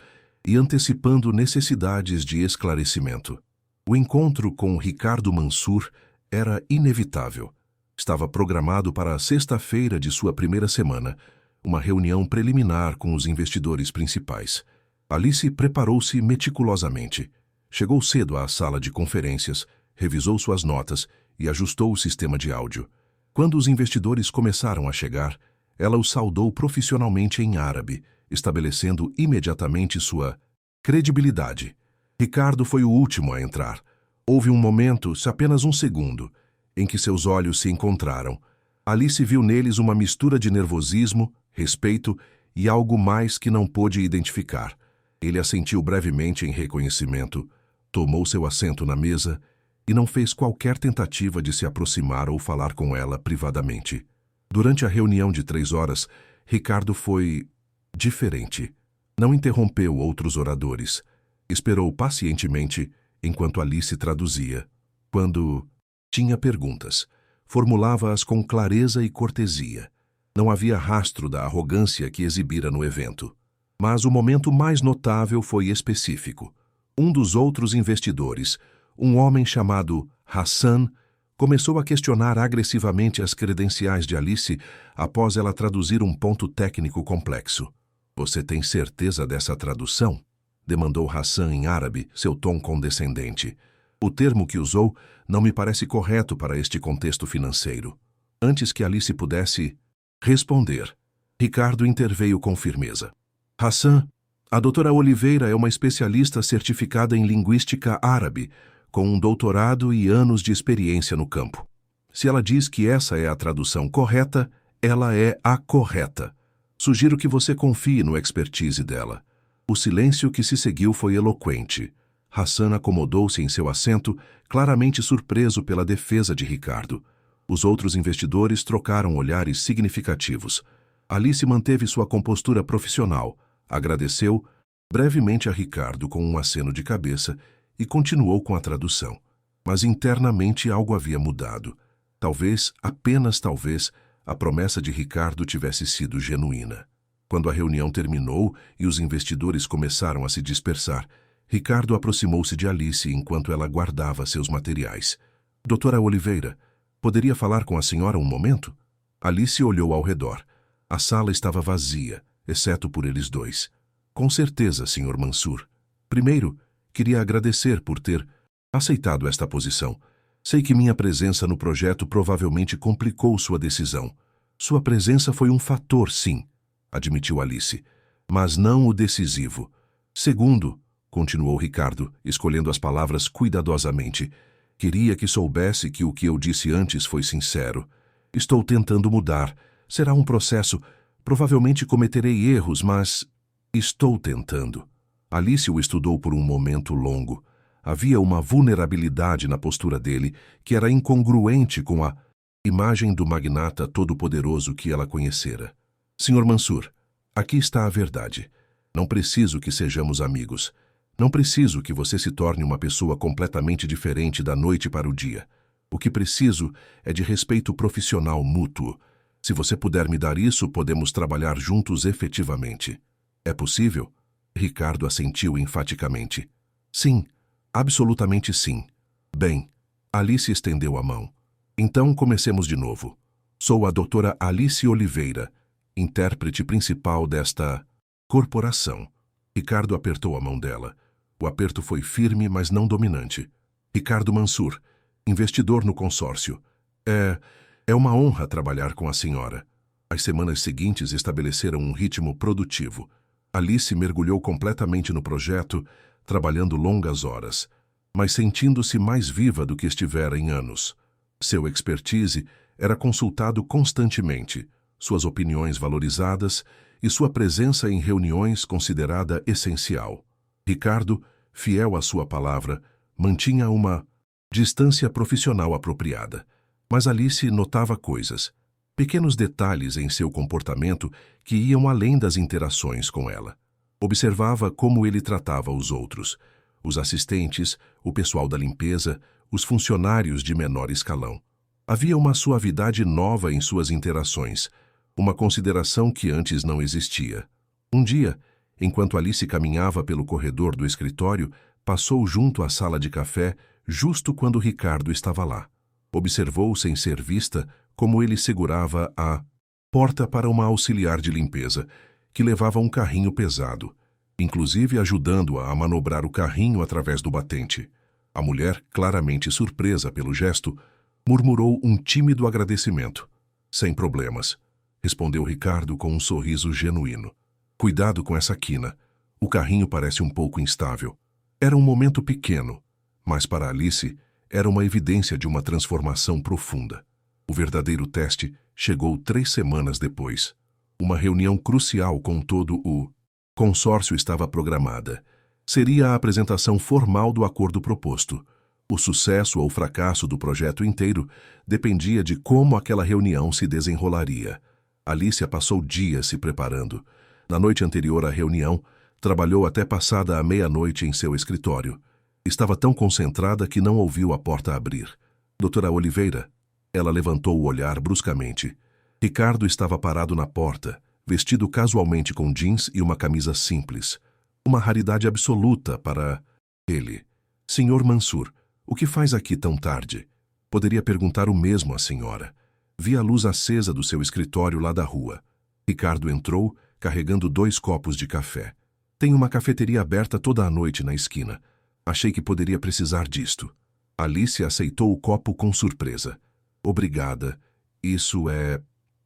e antecipando necessidades de esclarecimento. O encontro com Ricardo Mansur era inevitável. Estava programado para a sexta-feira de sua primeira semana, uma reunião preliminar com os investidores principais. Alice preparou-se meticulosamente. Chegou cedo à sala de conferências, revisou suas notas e ajustou o sistema de áudio. Quando os investidores começaram a chegar, ela os saudou profissionalmente em árabe, estabelecendo imediatamente sua credibilidade. Ricardo foi o último a entrar. Houve um momento, se apenas um segundo, em que seus olhos se encontraram. Alice viu neles uma mistura de nervosismo, respeito e algo mais que não pôde identificar. Ele assentiu brevemente em reconhecimento, tomou seu assento na mesa e não fez qualquer tentativa de se aproximar ou falar com ela privadamente. Durante a reunião de 3 horas, Ricardo foi diferente. Não interrompeu outros oradores. Esperou pacientemente enquanto Alice traduzia. Quando tinha perguntas, formulava-as com clareza e cortesia. Não havia rastro da arrogância que exibira no evento. Mas o momento mais notável foi específico. Um dos outros investidores, um homem chamado Hassan, começou a questionar agressivamente as credenciais de Alice após ela traduzir um ponto técnico complexo. "Você tem certeza dessa tradução?" demandou Hassan em árabe, seu tom condescendente. "O termo que usou não me parece correto para este contexto financeiro." Antes que Alice pudesse responder, Ricardo interveio com firmeza. Hassan, a doutora Oliveira é uma especialista certificada em linguística árabe, com um doutorado e anos de experiência no campo. Se ela diz que essa é a tradução correta, ela é a correta. Sugiro que você confie no expertise dela. O silêncio que se seguiu foi eloquente. Hassan acomodou-se em seu assento, claramente surpreso pela defesa de Ricardo. Os outros investidores trocaram olhares significativos. Alice manteve sua compostura profissional, agradeceu brevemente a Ricardo com um aceno de cabeça e continuou com a tradução. Mas internamente algo havia mudado. Talvez, apenas talvez, a promessa de Ricardo tivesse sido genuína. Quando a reunião terminou e os investidores começaram a se dispersar, Ricardo aproximou-se de Alice enquanto ela guardava seus materiais. Doutora Oliveira, poderia falar com a senhora um momento? Alice olhou ao redor. A sala estava vazia, exceto por eles dois. Com certeza, Sr. Mansur. Primeiro, queria agradecer por ter aceitado esta posição. Sei que minha presença no projeto provavelmente complicou sua decisão. Sua presença foi um fator, sim, admitiu Alice, mas não o decisivo. Segundo, continuou Ricardo, escolhendo as palavras cuidadosamente, queria que soubesse que o que eu disse antes foi sincero. Estou tentando mudar. Será um processo. Provavelmente cometerei erros, mas estou tentando. Alice o estudou por um momento longo. Havia uma vulnerabilidade na postura dele que era incongruente com a imagem do magnata todo-poderoso que ela conhecera. Sr. Mansur, aqui está a verdade. Não preciso que sejamos amigos. Não preciso que você se torne uma pessoa completamente diferente da noite para o dia. O que preciso é de respeito profissional mútuo. Se você puder me dar isso, podemos trabalhar juntos efetivamente. É possível? Ricardo assentiu enfaticamente. Sim, absolutamente sim. Bem, Alice estendeu a mão. Então comecemos de novo. Sou a doutora Alice Oliveira, intérprete principal desta corporação. Ricardo apertou a mão dela. O aperto foi firme, mas não dominante. Ricardo Mansur, investidor no consórcio. É uma honra trabalhar com a senhora. As semanas seguintes estabeleceram um ritmo produtivo. Alice mergulhou completamente no projeto, trabalhando longas horas, mas sentindo-se mais viva do que estivera em anos. Seu expertise era consultado constantemente, suas opiniões valorizadas e sua presença em reuniões considerada essencial. Ricardo, fiel à sua palavra, mantinha uma distância profissional apropriada. Mas Alice notava coisas, pequenos detalhes em seu comportamento que iam além das interações com ela. Observava como ele tratava os outros, os assistentes, o pessoal da limpeza, os funcionários de menor escalão. Havia uma suavidade nova em suas interações, uma consideração que antes não existia. Um dia, enquanto Alice caminhava pelo corredor do escritório, passou junto à sala de café justo quando Ricardo estava lá. Observou sem ser vista como ele segurava a porta para uma auxiliar de limpeza, que levava um carrinho pesado, inclusive ajudando-a a manobrar o carrinho através do batente. A mulher, claramente surpresa pelo gesto, murmurou um tímido agradecimento. Sem problemas, respondeu Ricardo com um sorriso genuíno. Cuidado com essa quina. O carrinho parece um pouco instável. Era um momento pequeno, mas para Alice era uma evidência de uma transformação profunda. O verdadeiro teste chegou 3 semanas depois. Uma reunião crucial com todo o consórcio estava programada. Seria a apresentação formal do acordo proposto. O sucesso ou fracasso do projeto inteiro dependia de como aquela reunião se desenrolaria. Alicia passou dias se preparando. Na noite anterior à reunião, trabalhou até passada a meia-noite em seu escritório. Estava tão concentrada que não ouviu a porta abrir. Doutora Oliveira. Ela levantou o olhar bruscamente. Ricardo estava parado na porta, vestido casualmente com jeans e uma camisa simples. Uma raridade absoluta para ele. Senhor Mansur, o que faz aqui tão tarde? Poderia perguntar o mesmo à senhora. Vi a luz acesa do seu escritório lá da rua. Ricardo entrou, carregando 2 copos de café. Tem uma cafeteria aberta toda a noite na esquina. Achei que poderia precisar disto. Alice aceitou o copo com surpresa. Obrigada. Isso é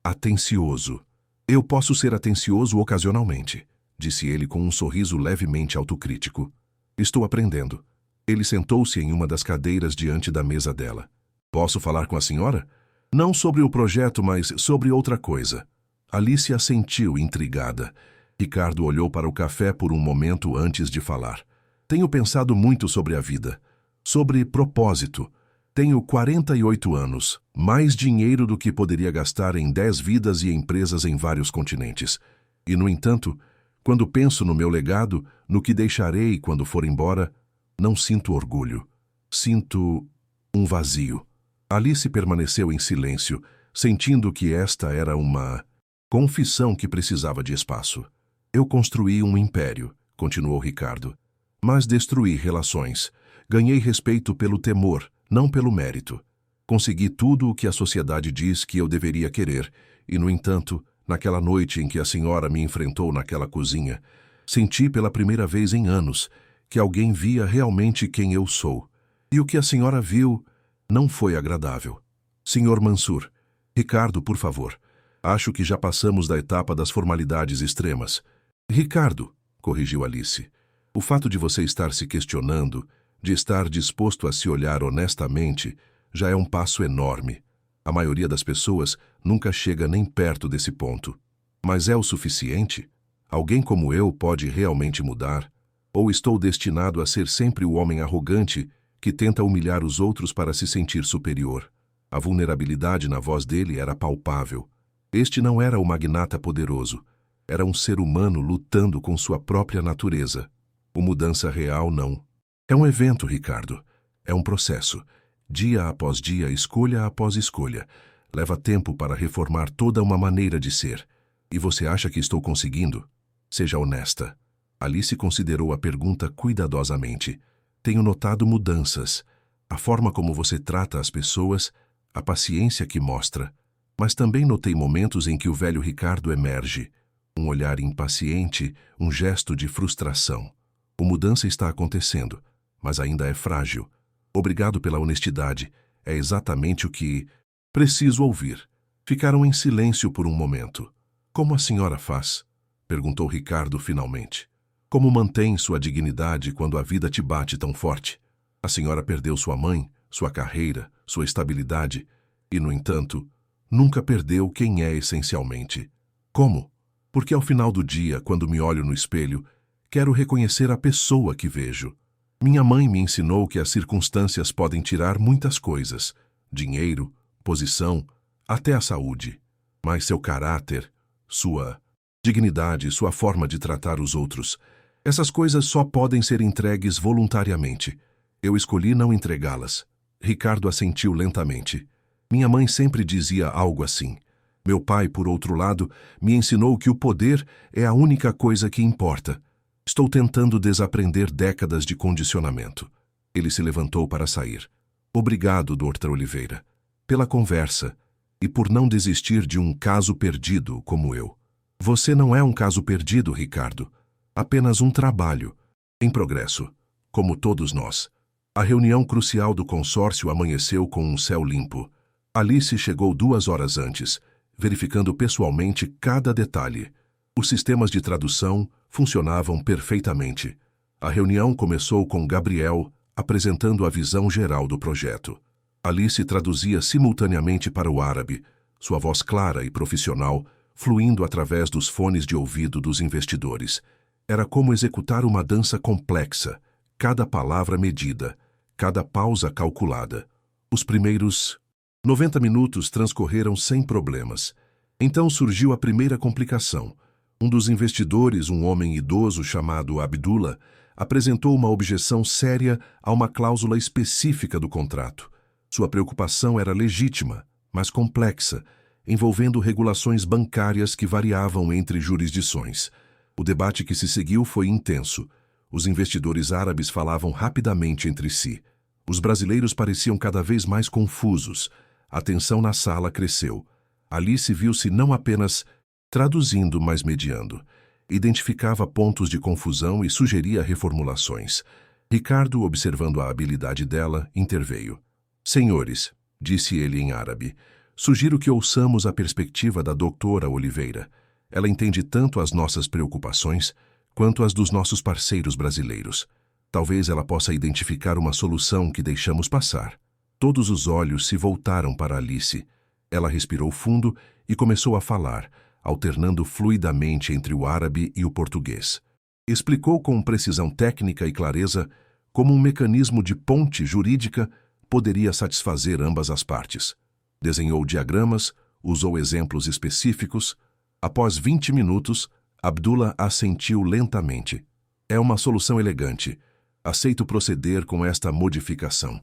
atencioso. Eu posso ser atencioso ocasionalmente, disse ele com um sorriso levemente autocrítico. Estou aprendendo. Ele sentou-se em uma das cadeiras diante da mesa dela. Posso falar com a senhora? Não sobre o projeto, mas sobre outra coisa. Alice assentiu, intrigada. Ricardo olhou para o café por um momento antes de falar. Tenho pensado muito sobre a vida. Sobre propósito. Tenho 48 anos, mais dinheiro do que poderia gastar em 10 vidas e empresas em vários continentes. E, no entanto, quando penso no meu legado, no que deixarei quando for embora, não sinto orgulho. Sinto um vazio. Alice permaneceu em silêncio, sentindo que esta era uma confissão que precisava de espaço. Eu construí um império, continuou Ricardo, mas destruí relações. Ganhei respeito pelo temor, não pelo mérito. Consegui tudo o que a sociedade diz que eu deveria querer, e, no entanto, naquela noite em que a senhora me enfrentou naquela cozinha, senti pela primeira vez em anos que alguém via realmente quem eu sou. E o que a senhora viu não foi agradável. Senhor Mansur, Ricardo, por favor. Acho que já passamos da etapa das formalidades extremas. Ricardo, corrigiu Alice, o fato de você estar se questionando, de estar disposto a se olhar honestamente, já é um passo enorme. A maioria das pessoas nunca chega nem perto desse ponto. Mas é o suficiente? Alguém como eu pode realmente mudar? Ou estou destinado a ser sempre o homem arrogante que tenta humilhar os outros para se sentir superior? A vulnerabilidade na voz dele era palpável. Este não era o magnata poderoso. Era um ser humano lutando com sua própria natureza. O mudança real não. É um evento, Ricardo. É um processo. Dia após dia, escolha após escolha. Leva tempo para reformar toda uma maneira de ser. E você acha que estou conseguindo? Seja honesta. Alice considerou a pergunta cuidadosamente. Tenho notado mudanças. A forma como você trata as pessoas, a paciência que mostra. Mas também notei momentos em que o velho Ricardo emerge. Um olhar impaciente, um gesto de frustração. A mudança está acontecendo, mas ainda é frágil. Obrigado pela honestidade. É exatamente o que preciso ouvir. Ficaram em silêncio por um momento. Como a senhora faz? Perguntou Ricardo finalmente. Como mantém sua dignidade quando a vida te bate tão forte? A senhora perdeu sua mãe, sua carreira, sua estabilidade e, no entanto, nunca perdeu quem é essencialmente. Como? Porque ao final do dia, quando me olho no espelho, quero reconhecer a pessoa que vejo. Minha mãe me ensinou que as circunstâncias podem tirar muitas coisas, dinheiro, posição, até a saúde. Mas seu caráter, sua dignidade, sua forma de tratar os outros, essas coisas só podem ser entregues voluntariamente. Eu escolhi não entregá-las. Ricardo assentiu lentamente. Minha mãe sempre dizia algo assim. Meu pai, por outro lado, me ensinou que o poder é a única coisa que importa. Estou tentando desaprender décadas de condicionamento. Ele se levantou para sair. Obrigado, Dr. Oliveira, pela conversa e por não desistir de um caso perdido como eu. Você não é um caso perdido, Ricardo. Apenas um trabalho, em progresso, como todos nós. A reunião crucial do consórcio amanheceu com um céu limpo. Alice chegou 2 horas antes, verificando pessoalmente cada detalhe. Os sistemas de tradução funcionavam perfeitamente. A reunião começou com Gabriel apresentando a visão geral do projeto. Alice traduzia simultaneamente para o árabe, sua voz clara e profissional, fluindo através dos fones de ouvido dos investidores. Era como executar uma dança complexa, cada palavra medida, cada pausa calculada. Os primeiros 90 minutos transcorreram sem problemas. Então surgiu a primeira complicação. Um dos investidores, um homem idoso chamado Abdullah, apresentou uma objeção séria a uma cláusula específica do contrato. Sua preocupação era legítima, mas complexa, envolvendo regulações bancárias que variavam entre jurisdições. O debate que se seguiu foi intenso. Os investidores árabes falavam rapidamente entre si. Os brasileiros pareciam cada vez mais confusos. A tensão na sala cresceu. Alice viu-se não apenas traduzindo, mas mediando. Identificava pontos de confusão e sugeria reformulações. Ricardo, observando a habilidade dela, interveio. Senhores, disse ele em árabe, sugiro que ouçamos a perspectiva da doutora Oliveira. Ela entende tanto as nossas preocupações quanto as dos nossos parceiros brasileiros. Talvez ela possa identificar uma solução que deixamos passar. Todos os olhos se voltaram para Alice. Ela respirou fundo e começou a falar, alternando fluidamente entre o árabe e o português. Explicou com precisão técnica e clareza como um mecanismo de ponte jurídica poderia satisfazer ambas as partes. Desenhou diagramas, usou exemplos específicos. Após 20 minutos, Abdullah assentiu lentamente. É uma solução elegante. Aceito proceder com esta modificação.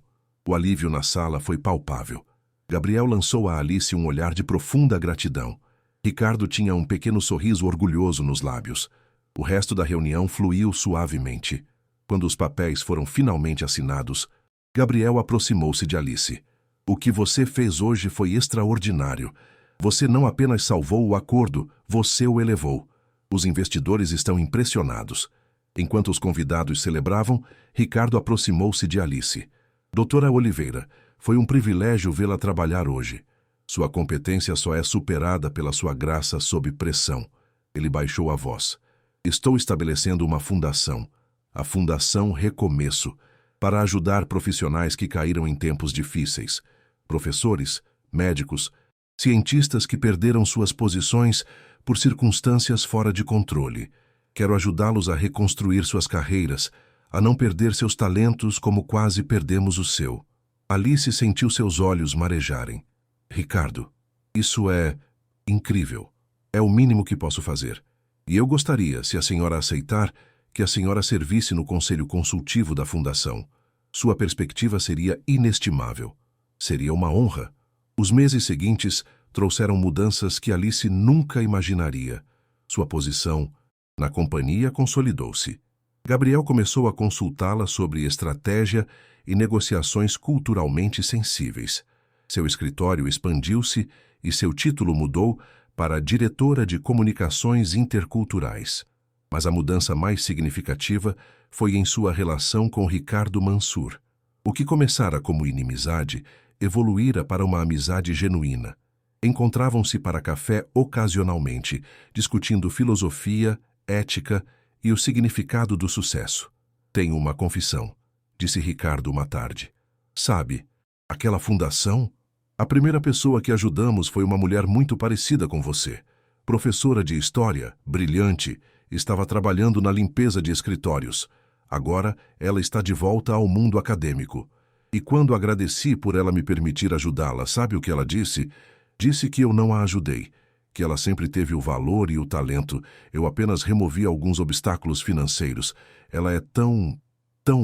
O alívio na sala foi palpável. Gabriel lançou a Alice um olhar de profunda gratidão. Ricardo tinha um pequeno sorriso orgulhoso nos lábios. O resto da reunião fluiu suavemente. Quando os papéis foram finalmente assinados, Gabriel aproximou-se de Alice. O que você fez hoje foi extraordinário. Você não apenas salvou o acordo, você o elevou. Os investidores estão impressionados. Enquanto os convidados celebravam, Ricardo aproximou-se de Alice. Doutora Oliveira, foi um privilégio vê-la trabalhar hoje. Sua competência só é superada pela sua graça sob pressão. Ele baixou a voz. Estou estabelecendo uma fundação, a Fundação Recomeço, para ajudar profissionais que caíram em tempos difíceis. Professores, médicos, cientistas que perderam suas posições por circunstâncias fora de controle. Quero ajudá-los a reconstruir suas carreiras, a não perder seus talentos como quase perdemos o seu. Alice sentiu seus olhos marejarem. Ricardo, isso é incrível. É o mínimo que posso fazer. E eu gostaria, se a senhora aceitar, que a senhora servisse no conselho consultivo da Fundação. Sua perspectiva seria inestimável. Seria uma honra. Os meses seguintes trouxeram mudanças que Alice nunca imaginaria. Sua posição na companhia consolidou-se. Gabriel começou a consultá-la sobre estratégia e negociações culturalmente sensíveis. Seu escritório expandiu-se e seu título mudou para diretora de comunicações interculturais. Mas a mudança mais significativa foi em sua relação com Ricardo Mansur. O que começara como inimizade evoluíra para uma amizade genuína. Encontravam-se para café ocasionalmente, discutindo filosofia, ética e o significado do sucesso. Tenho uma confissão, disse Ricardo uma tarde. Sabe, aquela fundação? A primeira pessoa que ajudamos foi uma mulher muito parecida com você. Professora de história, brilhante, estava trabalhando na limpeza de escritórios. Agora, ela está de volta ao mundo acadêmico. E quando agradeci por ela me permitir ajudá-la, sabe o que ela disse? Disse que eu não a ajudei, que ela sempre teve o valor e o talento, eu apenas removi alguns obstáculos financeiros. Ela é tão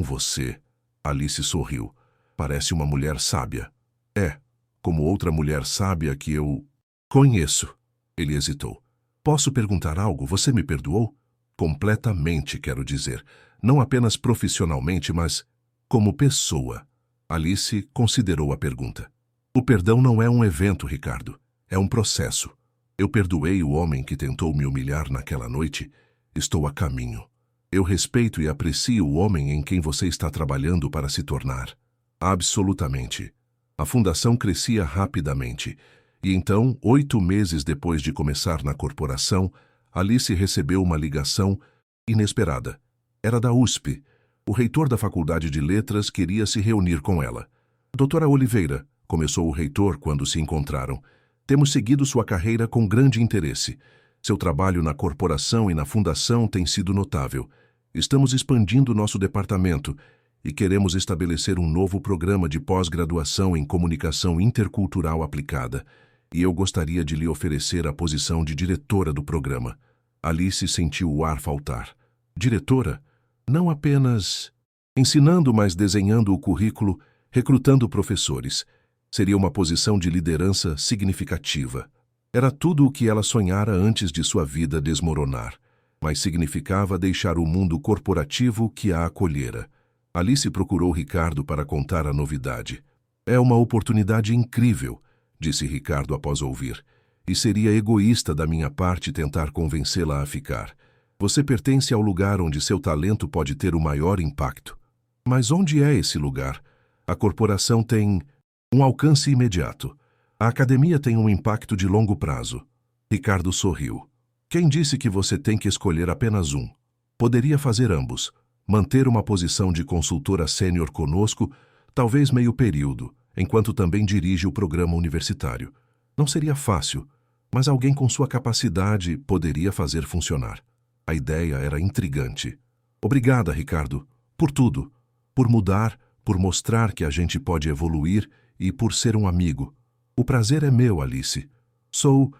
você. Alice sorriu. Parece uma mulher sábia. É, como outra mulher sábia que eu conheço. Ele hesitou. Posso perguntar algo? Você me perdoou? Completamente, quero dizer. Não apenas profissionalmente, mas como pessoa. Alice considerou a pergunta. O perdão não é um evento, Ricardo. É um processo. Eu perdoei o homem que tentou me humilhar naquela noite. Estou a caminho. Eu respeito e aprecio o homem em quem você está trabalhando para se tornar. Absolutamente. A fundação crescia rapidamente. E então, 8 meses depois de começar na corporação, Alice recebeu uma ligação inesperada. Era da USP. O reitor da Faculdade de Letras queria se reunir com ela. Doutora Oliveira, começou o reitor quando se encontraram, temos seguido sua carreira com grande interesse. Seu trabalho na corporação e na fundação tem sido notável. Estamos expandindo nosso departamento e queremos estabelecer um novo programa de pós-graduação em comunicação intercultural aplicada. E eu gostaria de lhe oferecer a posição de diretora do programa. Alice sentiu o ar faltar. Diretora? Não apenas ensinando, mas desenhando o currículo, recrutando professores. Seria uma posição de liderança significativa. Era tudo o que ela sonhara antes de sua vida desmoronar, mas significava deixar o mundo corporativo que a acolhera. Alice procurou Ricardo para contar a novidade. É uma oportunidade incrível, disse Ricardo após ouvir, e seria egoísta da minha parte tentar convencê-la a ficar. Você pertence ao lugar onde seu talento pode ter o maior impacto. Mas onde é esse lugar? A corporação tem um alcance imediato. A academia tem um impacto de longo prazo. Ricardo sorriu. Quem disse que você tem que escolher apenas um? Poderia fazer ambos. Manter uma posição de consultora sênior conosco, talvez meio período, enquanto também dirige o programa universitário. Não seria fácil, mas alguém com sua capacidade poderia fazer funcionar. A ideia era intrigante. Obrigada, Ricardo, por tudo. Por mudar, por mostrar que a gente pode evoluir e por ser um amigo. O prazer é meu, Alice. Sou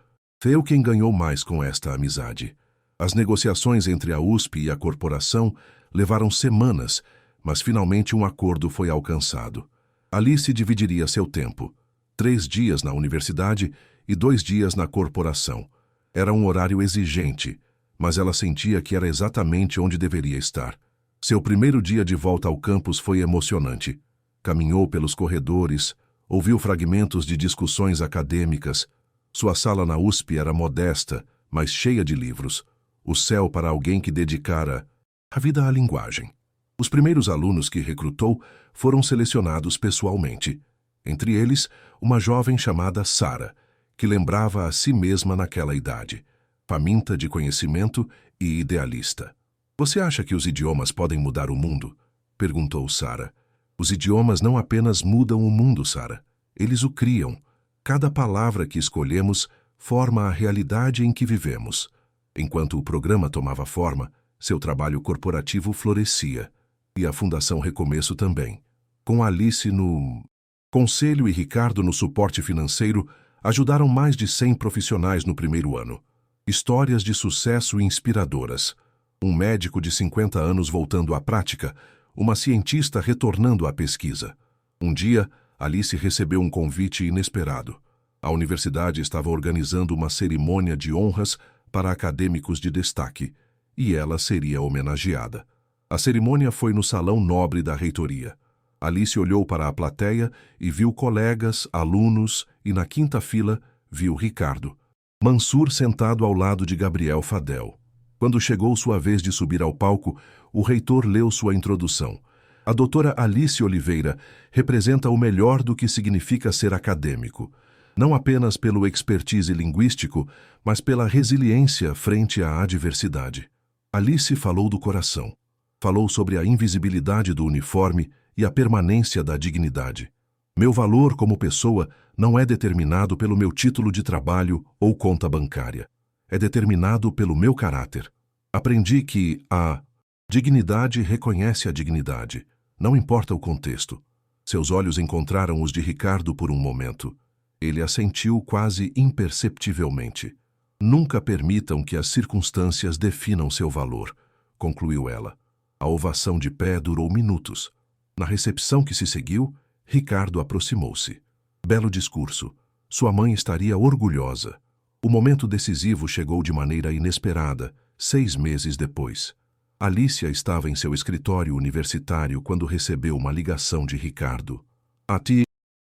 eu quem ganhou mais com esta amizade. As negociações entre a USP e a corporação levaram semanas, mas finalmente um acordo foi alcançado. Alice dividiria seu tempo. 3 dias na universidade e 2 dias na corporação. Era um horário exigente, mas ela sentia que era exatamente onde deveria estar. Seu primeiro dia de volta ao campus foi emocionante. Caminhou pelos corredores, ouviu fragmentos de discussões acadêmicas. Sua sala na USP era modesta, mas cheia de livros. O céu para alguém que dedicara a vida à linguagem. Os primeiros alunos que recrutou foram selecionados pessoalmente. Entre eles, uma jovem chamada Sarah, que lembrava a si mesma naquela idade, faminta de conhecimento e idealista. Você acha que os idiomas podem mudar o mundo? Perguntou Sarah. Os idiomas não apenas mudam o mundo, Sarah. Eles o criam. Cada palavra que escolhemos forma a realidade em que vivemos. Enquanto o programa tomava forma, seu trabalho corporativo florescia. E a Fundação Recomeço também. Com Alice no conselho e Ricardo no suporte financeiro, ajudaram mais de 100 profissionais no primeiro ano. Histórias de sucesso inspiradoras. Um médico de 50 anos voltando à prática, uma cientista retornando à pesquisa. Um dia, Alice recebeu um convite inesperado. A universidade estava organizando uma cerimônia de honras para acadêmicos de destaque, e ela seria homenageada. A cerimônia foi no salão nobre da reitoria. Alice olhou para a plateia e viu colegas, alunos e, na quinta fila, viu Ricardo Mansur sentado ao lado de Gabriel Fadel. Quando chegou sua vez de subir ao palco, o reitor leu sua introdução. A doutora Alice Oliveira representa o melhor do que significa ser acadêmico, não apenas pelo expertise linguístico, mas pela resiliência frente à adversidade. Alice falou do coração. Falou sobre a invisibilidade do uniforme e a permanência da dignidade. Meu valor como pessoa não é determinado pelo meu título de trabalho ou conta bancária. É determinado pelo meu caráter. Aprendi que a dignidade reconhece a dignidade, não importa o contexto. Seus olhos encontraram os de Ricardo por um momento. Ele assentiu quase imperceptivelmente. Nunca permitam que as circunstâncias definam seu valor, concluiu ela. A ovação de pé durou minutos. Na recepção que se seguiu, Ricardo aproximou-se. Belo discurso. Sua mãe estaria orgulhosa. O momento decisivo chegou de maneira inesperada, 6 meses depois. Alicia estava em seu escritório universitário quando recebeu uma ligação de Ricardo. A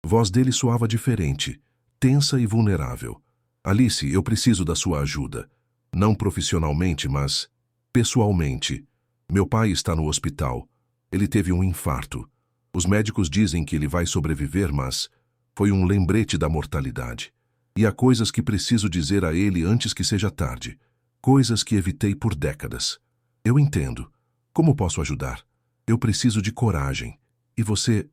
voz dele soava diferente, tensa e vulnerável. Alice, eu preciso da sua ajuda. Não profissionalmente, mas pessoalmente. Meu pai está no hospital. Ele teve um infarto. Os médicos dizem que ele vai sobreviver, mas foi um lembrete da mortalidade. E há coisas que preciso dizer a ele antes que seja tarde. Coisas que evitei por décadas. Eu entendo. Como posso ajudar? Eu preciso de coragem. E você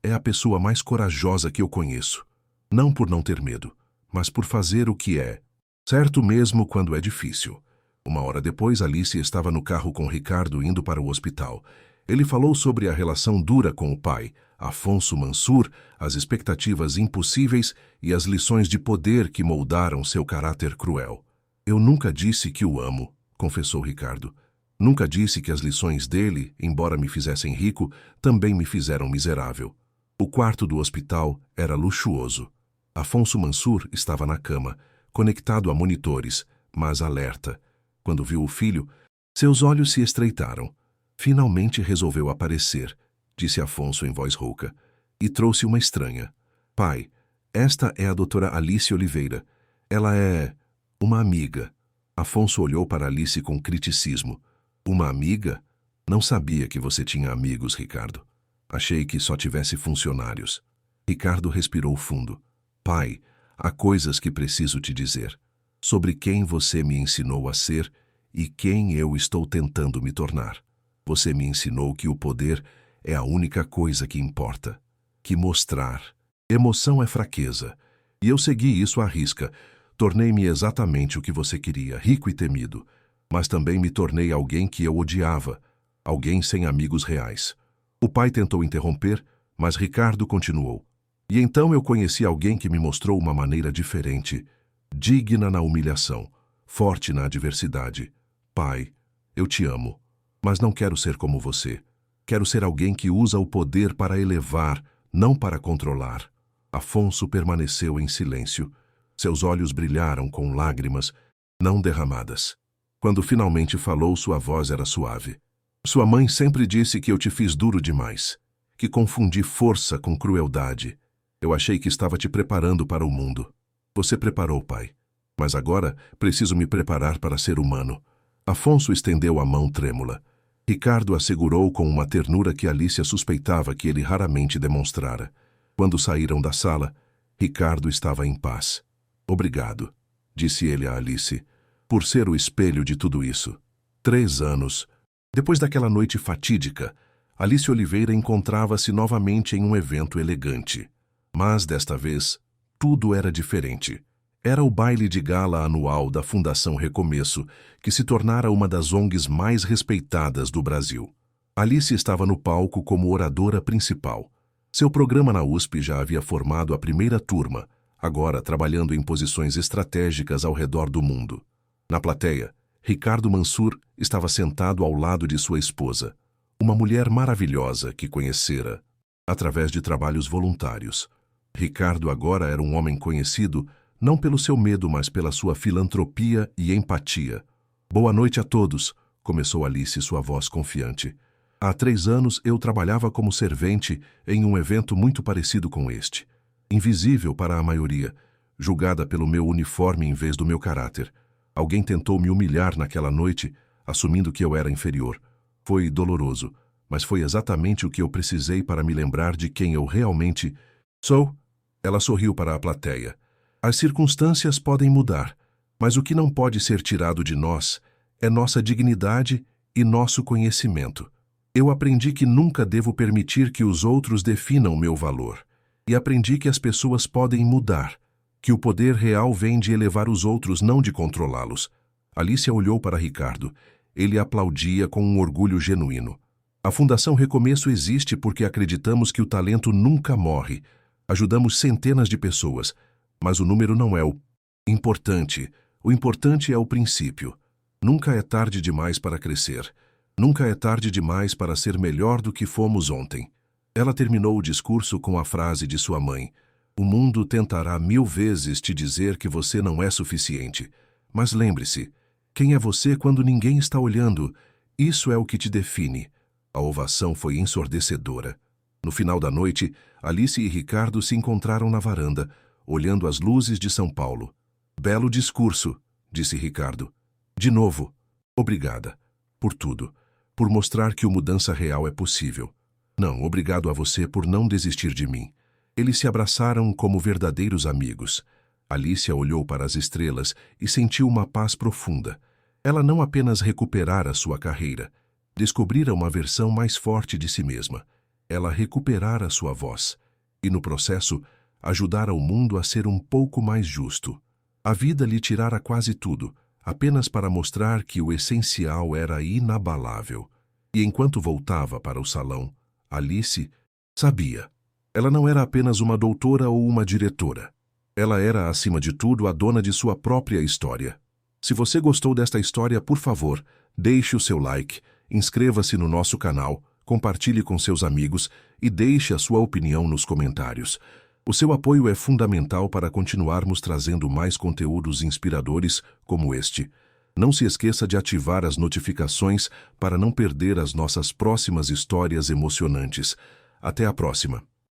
é a pessoa mais corajosa que eu conheço. Não por não ter medo, mas por fazer o que é certo mesmo quando é difícil. 1 hora depois, Alice estava no carro com Ricardo indo para o hospital. Ele falou sobre a relação dura com o pai, Afonso Mansur, as expectativas impossíveis e as lições de poder que moldaram seu caráter cruel. Eu nunca disse que o amo, confessou Ricardo. Nunca disse que as lições dele, embora me fizessem rico, também me fizeram miserável. O quarto do hospital era luxuoso. Afonso Mansur estava na cama, conectado a monitores, mas alerta. Quando viu o filho, seus olhos se estreitaram. Finalmente resolveu aparecer, disse Afonso em voz rouca, e trouxe uma estranha. Pai, esta é a doutora Alice Oliveira. Ela é uma amiga. Afonso olhou para Alice com criticismo. Uma amiga? Não sabia que você tinha amigos, Ricardo. Achei que só tivesse funcionários. Ricardo respirou fundo. Pai, há coisas que preciso te dizer. sobre quem você me ensinou a ser e quem eu estou tentando me tornar. Você me ensinou que o poder é a única coisa que importa, que mostrar. Emoção é fraqueza, e eu segui isso à risca. Tornei-me exatamente o que você queria, rico e temido, mas também me tornei alguém que eu odiava, alguém sem amigos reais. O pai tentou interromper, mas Ricardo continuou. E então eu conheci alguém que me mostrou uma maneira diferente, digna na humilhação, forte na adversidade. Pai, eu te amo, mas não quero ser como você. Quero ser alguém que usa o poder para elevar, não para controlar. Afonso permaneceu em silêncio. Seus olhos brilharam com lágrimas, não derramadas. Quando finalmente falou, sua voz era suave. Sua mãe sempre disse que eu te fiz duro demais, que confundi força com crueldade. Eu achei que estava te preparando para o mundo. Você preparou, pai. Mas agora preciso me preparar para ser humano. Afonso estendeu a mão trêmula. Ricardo a segurou com uma ternura que Alicia suspeitava que ele raramente demonstrara. Quando saíram da sala, Ricardo estava em paz. Obrigado, disse ele a Alice, por ser o espelho de tudo isso. 3 anos. Depois daquela noite fatídica, Alice Oliveira encontrava-se novamente em um evento elegante. Mas, desta vez, tudo era diferente. Era o baile de gala anual da Fundação Recomeço, que se tornara uma das ONGs mais respeitadas do Brasil. Alice estava no palco como oradora principal. Seu programa na USP já havia formado a primeira turma, agora trabalhando em posições estratégicas ao redor do mundo. Na plateia, Ricardo Mansur estava sentado ao lado de sua esposa, uma mulher maravilhosa que conhecera através de trabalhos voluntários. Ricardo agora era um homem conhecido não pelo seu medo, mas pela sua filantropia e empatia. Boa noite a todos, começou Alice, sua voz confiante. Há 3 anos eu trabalhava como servente em um evento muito parecido com este. Invisível para a maioria, julgada pelo meu uniforme em vez do meu caráter. Alguém tentou me humilhar naquela noite, assumindo que eu era inferior. Foi doloroso, mas foi exatamente o que eu precisei para me lembrar de quem eu realmente sou. Ela sorriu para a plateia. As circunstâncias podem mudar, mas o que não pode ser tirado de nós é nossa dignidade e nosso conhecimento. Eu aprendi que nunca devo permitir que os outros definam meu valor. E aprendi que as pessoas podem mudar, que o poder real vem de elevar os outros, não de controlá-los. Alicia olhou para Ricardo. Ele aplaudia com um orgulho genuíno. A Fundação Recomeço existe porque acreditamos que o talento nunca morre. Ajudamos centenas de pessoas, mas o número não é o importante. O importante é o princípio. Nunca é tarde demais para crescer. Nunca é tarde demais para ser melhor do que fomos ontem. Ela terminou o discurso com a frase de sua mãe. O mundo tentará 1000 vezes te dizer que você não é suficiente. Mas lembre-se, quem é você quando ninguém está olhando? Isso é o que te define. A ovação foi ensurdecedora. No final da noite, Alice e Ricardo se encontraram na varanda, olhando as luzes de São Paulo. Belo discurso, disse Ricardo. De novo, obrigada. Por tudo. Por mostrar que a mudança real é possível. Não, obrigado a você por não desistir de mim. Eles se abraçaram como verdadeiros amigos. Alicia olhou para as estrelas e sentiu uma paz profunda. Ela não apenas recuperara sua carreira, descobrira uma versão mais forte de si mesma. Ela recuperara sua voz. E no processo, ajudara o mundo a ser um pouco mais justo. A vida lhe tirara quase tudo, apenas para mostrar que o essencial era inabalável. E enquanto voltava para o salão, Alice sabia. Ela não era apenas uma doutora ou uma diretora. Ela era, acima de tudo, a dona de sua própria história. Se você gostou desta história, por favor, deixe o seu like, inscreva-se no nosso canal, compartilhe com seus amigos e deixe a sua opinião nos comentários. O seu apoio é fundamental para continuarmos trazendo mais conteúdos inspiradores como este. Não se esqueça de ativar as notificações para não perder as nossas próximas histórias emocionantes. Até a próxima!